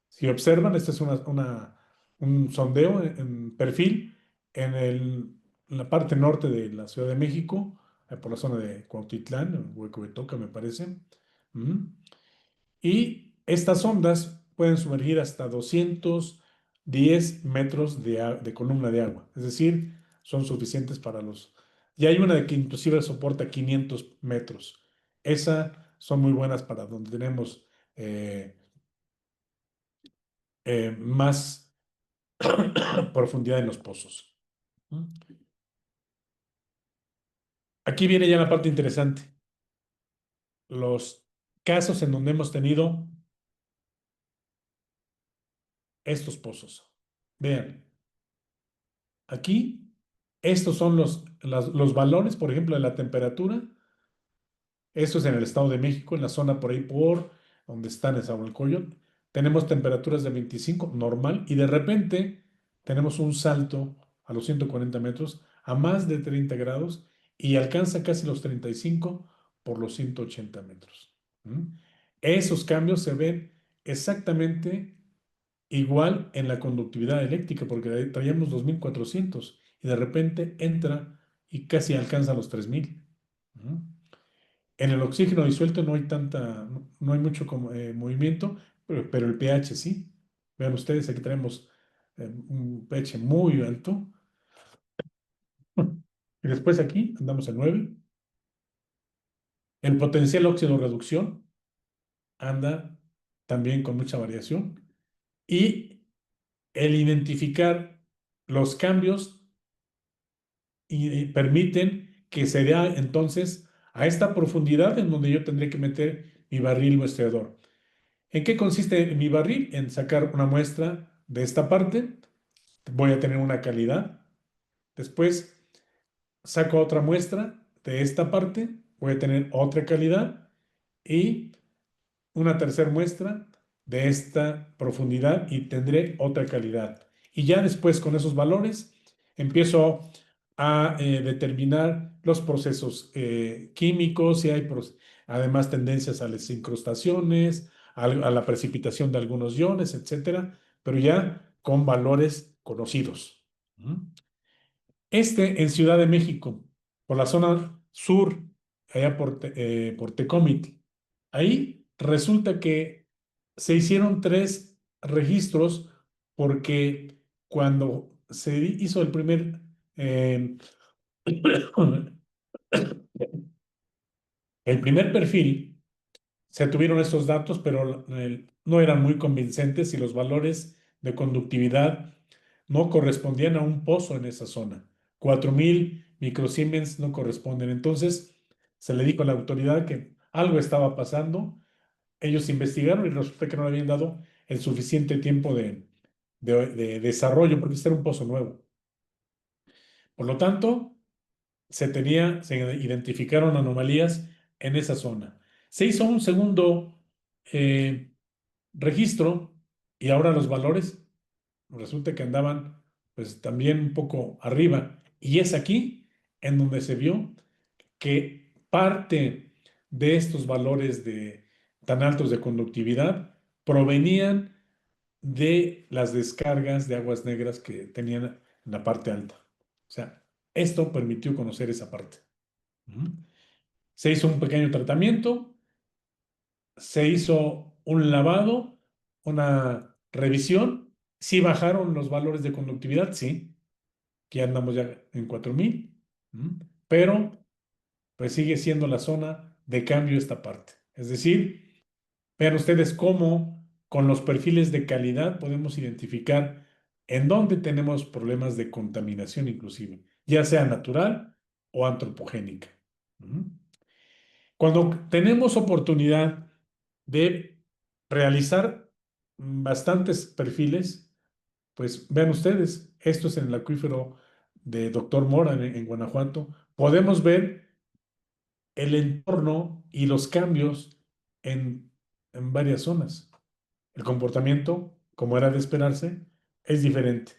Si observan, este es un sondeo en perfil en la parte norte de la Ciudad de México, por la zona de Cuautitlán, Huehuetoca, me parece. ¿Mm? Y estas ondas pueden sumergir hasta 210 metros de columna de agua. Es decir, son suficientes para los... Y hay una que inclusive soporta 500 metros. Esas son muy buenas para donde tenemos más profundidad en los pozos. Aquí viene ya la parte interesante. Los casos en donde hemos tenido estos pozos. Vean, aquí estos son los valores, por ejemplo, de la temperatura. Esto es en el Estado de México, en la zona por ahí por donde está Nezahualcóyotl. Tenemos temperaturas de 25, normal, y de repente tenemos un salto a los 140 metros a más de 30 grados y alcanza casi los 35 por los 180 metros. Esos cambios se ven exactamente igual en la conductividad eléctrica, porque traíamos 2400 y de repente entra y casi alcanza los 3000. En el oxígeno disuelto no hay no hay mucho movimiento, pero el pH sí. Vean ustedes, aquí tenemos un pH muy alto. Y después aquí andamos en 9. El potencial óxido reducción anda también con mucha variación. Y el identificar los cambios y permiten que se dé entonces a esta profundidad en donde yo tendré que meter mi barril muestreador. ¿En qué consiste mi barril? En sacar una muestra de esta parte, voy a tener una calidad. Después saco otra muestra de esta parte, voy a tener otra calidad. Y una tercera muestra de esta profundidad y tendré otra calidad. Y ya después con esos valores empiezo a determinar los procesos químicos, si hay además tendencias a las incrustaciones, a la precipitación de algunos iones, etcétera, pero ya con valores conocidos. En Ciudad de México, por la zona sur, allá por Tecómitl. Ahí resulta que se hicieron 3 registros porque cuando se hizo el primer perfil, se tuvieron estos datos, pero no eran muy convincentes y los valores de conductividad no correspondían a un pozo en esa zona. 4000 microsiemens no corresponden. Entonces, se le dijo a la autoridad que algo estaba pasando. Ellos investigaron y resulta que no le habían dado el suficiente tiempo de desarrollo, porque este era un pozo nuevo. Por lo tanto, se identificaron anomalías en esa zona. Se hizo un segundo registro y ahora los valores resulta que andaban pues también un poco arriba. Y es aquí en donde se vio que parte de estos valores tan altos de conductividad provenían de las descargas de aguas negras que tenían en la parte alta. O sea, esto permitió conocer esa parte. Se hizo un pequeño tratamiento, se hizo un lavado, una revisión. ¿Sí bajaron los valores de conductividad? Sí. que ya andamos ya en 4,000, pero pues sigue siendo la zona de cambio esta parte. Es decir, vean ustedes cómo con los perfiles de calidad podemos identificar en dónde tenemos problemas de contaminación inclusive, ya sea natural o antropogénica. Cuando tenemos oportunidad de realizar bastantes perfiles, pues vean ustedes, esto es en el acuífero de Doctor Mora en Guanajuato, podemos ver el entorno y los cambios en varias zonas. El comportamiento, como era de esperarse, es diferente.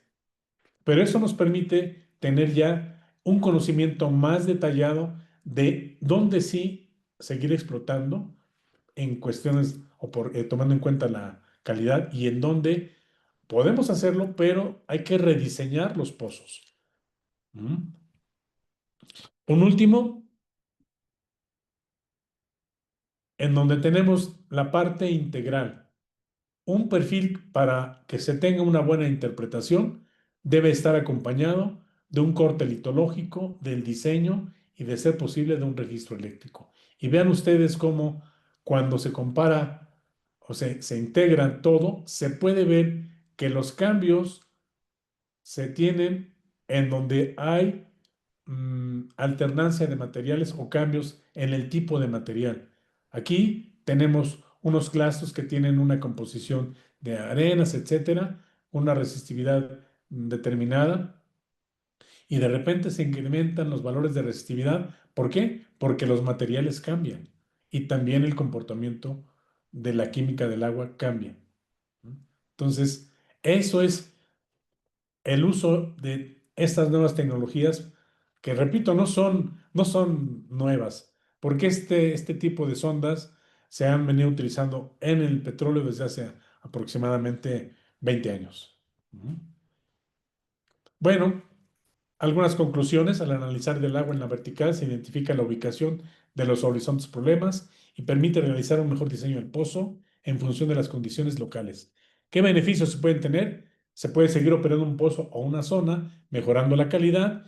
Pero eso nos permite tener ya un conocimiento más detallado de dónde sí seguir explotando en cuestiones o tomando en cuenta la calidad y en dónde podemos hacerlo, pero hay que rediseñar los pozos. Un último, en donde tenemos la parte integral. Un perfil para que se tenga una buena interpretación debe estar acompañado de un corte litológico, del diseño y de ser posible de un registro eléctrico. Y vean ustedes cómo cuando se compara o se integran todo, se puede ver que los cambios se tienen en donde hay alternancia de materiales o cambios en el tipo de material. Aquí tenemos unos clastos que tienen una composición de arenas, etcétera, una resistividad determinada, y de repente se incrementan los valores de resistividad. ¿Por qué? Porque los materiales cambian y también el comportamiento de la química del agua cambia. Entonces, eso es el uso de estas nuevas tecnologías, que repito, no son nuevas, porque este tipo de sondas se han venido utilizando en el petróleo desde hace aproximadamente 20 años. Bueno, algunas conclusiones: al analizar del agua en la vertical se identifica la ubicación de los horizontes problemas y permite realizar un mejor diseño del pozo en función de las condiciones locales. ¿Qué beneficios se pueden tener? Se puede seguir operando un pozo o una zona, mejorando la calidad.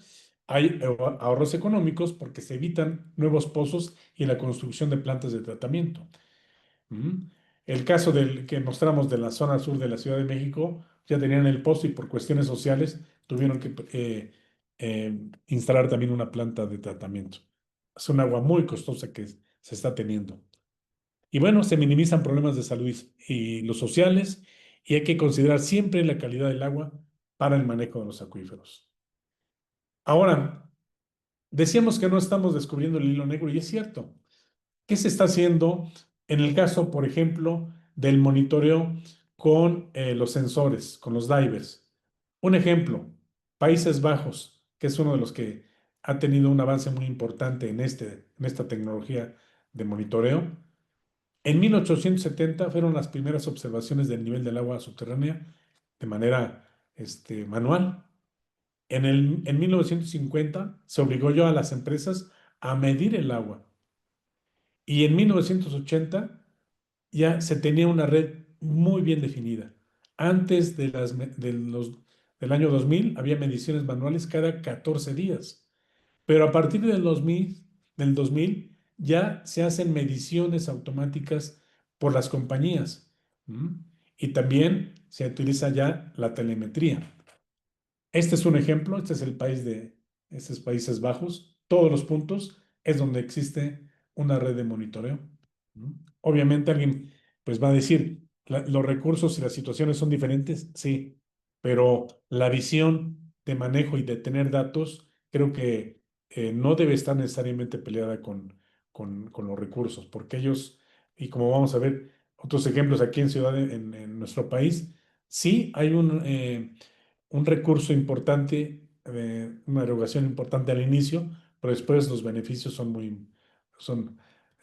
Hay ahorros económicos porque se evitan nuevos pozos y la construcción de plantas de tratamiento. El caso del que mostramos de la zona sur de la Ciudad de México, ya tenían el pozo y por cuestiones sociales tuvieron que instalar también una planta de tratamiento. Es un agua muy costosa que se está teniendo. Y bueno, se minimizan problemas de salud y los sociales, y hay que considerar siempre la calidad del agua para el manejo de los acuíferos. Ahora, decíamos que no estamos descubriendo el hilo negro, y es cierto. ¿Qué se está haciendo en el caso, por ejemplo, del monitoreo con los sensores, con los divers? Un ejemplo, Países Bajos, que es uno de los que ha tenido un avance muy importante en esta tecnología de monitoreo. En 1870 fueron las primeras observaciones del nivel del agua subterránea de manera manual. En 1950 se obligó ya a las empresas a medir el agua. Y en 1980 ya se tenía una red muy bien definida. Antes del año 2000 había mediciones manuales cada 14 días. Pero a partir del 2000 ya se hacen mediciones automáticas por las compañías. Y también se utiliza ya la telemetría. Este es un ejemplo, este es el país de estos Países Bajos. Todos los puntos es donde existe una red de monitoreo. Obviamente alguien pues va a decir, los recursos y las situaciones son diferentes, sí, pero la visión de manejo y de tener datos creo que no debe estar necesariamente peleada con los recursos, porque ellos, y como vamos a ver otros ejemplos aquí en nuestro país, sí hay un recurso importante, una erogación importante al inicio, pero después los beneficios son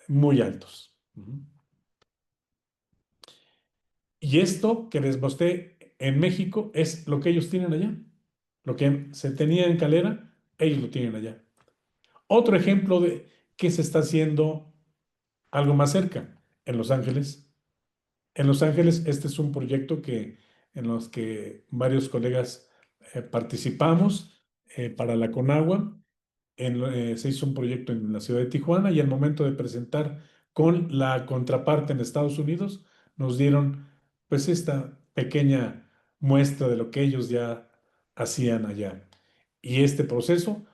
muy altos. Y esto que les mostré en México es lo que ellos tienen allá. Lo que se tenía en Calera, ellos lo tienen allá. Otro ejemplo de que se está haciendo algo más cerca, en Los Ángeles. En Los Ángeles, este es un proyecto en los que varios colegas participamos. para la Conagua. Se hizo un proyecto en la ciudad de Tijuana y al momento de presentar con la contraparte en Estados Unidos, nos dieron pues esta pequeña muestra de lo que ellos ya hacían allá. Y este proceso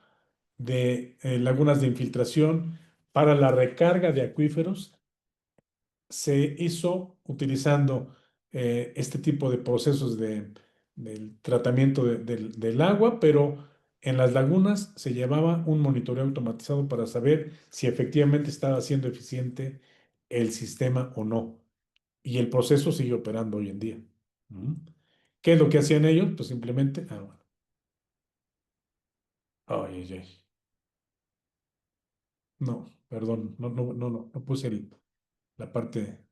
de lagunas de infiltración para la recarga de acuíferos se hizo utilizando este tipo de procesos del tratamiento del agua, pero en las lagunas se llevaba un monitoreo automatizado para saber si efectivamente estaba siendo eficiente el sistema o no. Y el proceso sigue operando hoy en día. ¿Mm? ¿Qué es lo que hacían ellos? Pues simplemente, bueno. Ay, ay, ay. No, perdón, no puse la parte.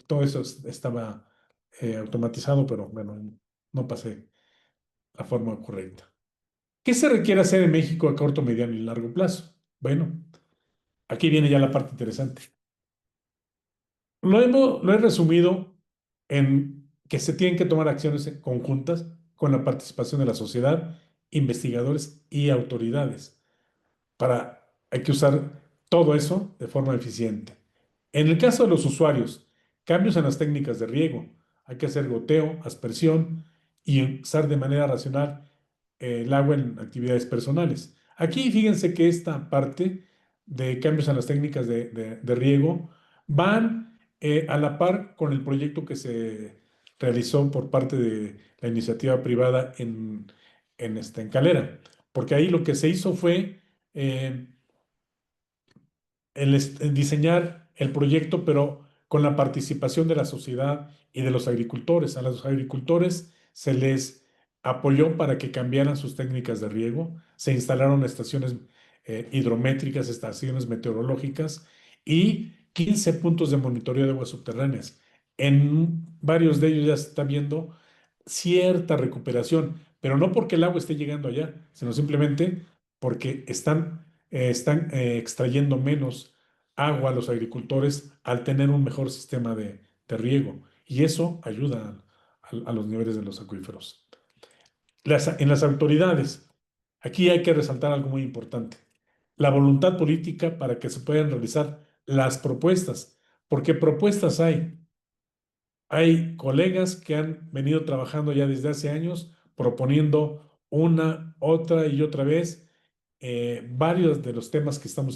Todo eso estaba automatizado, pero bueno, no pasé la forma correcta. ¿Qué se requiere hacer en México a corto, mediano y largo plazo? Bueno, aquí viene ya la parte interesante. Lo he resumido en que se tienen que tomar acciones conjuntas con la participación de la sociedad, investigadores y autoridades. Hay que usar todo eso de forma eficiente. En el caso de los usuarios, cambios en las técnicas de riego. Hay que hacer goteo, aspersión y usar de manera racional el agua en actividades personales. Aquí fíjense que esta parte de cambios en las técnicas de riego van a la par con el proyecto que se realizó por parte de la iniciativa privada en Calera, porque ahí lo que se hizo fue eh, el diseñar el proyecto, pero con la participación de la sociedad y de los agricultores. A los agricultores se les apoyó para que cambiaran sus técnicas de riego, se instalaron estaciones hidrométricas, estaciones meteorológicas y 15 puntos de monitoreo de aguas subterráneas. En varios de ellos ya se está viendo cierta recuperación, pero no porque el agua esté llegando allá, sino simplemente porque están extrayendo menos agua a los agricultores al tener un mejor sistema de riego. Y eso ayuda a los niveles de los acuíferos. En las autoridades, aquí hay que resaltar algo muy importante. La voluntad política para que se puedan realizar las propuestas. Porque propuestas hay. Hay colegas que han venido trabajando ya desde hace años proponiendo una, otra y otra vez varios de los temas que estamos aquí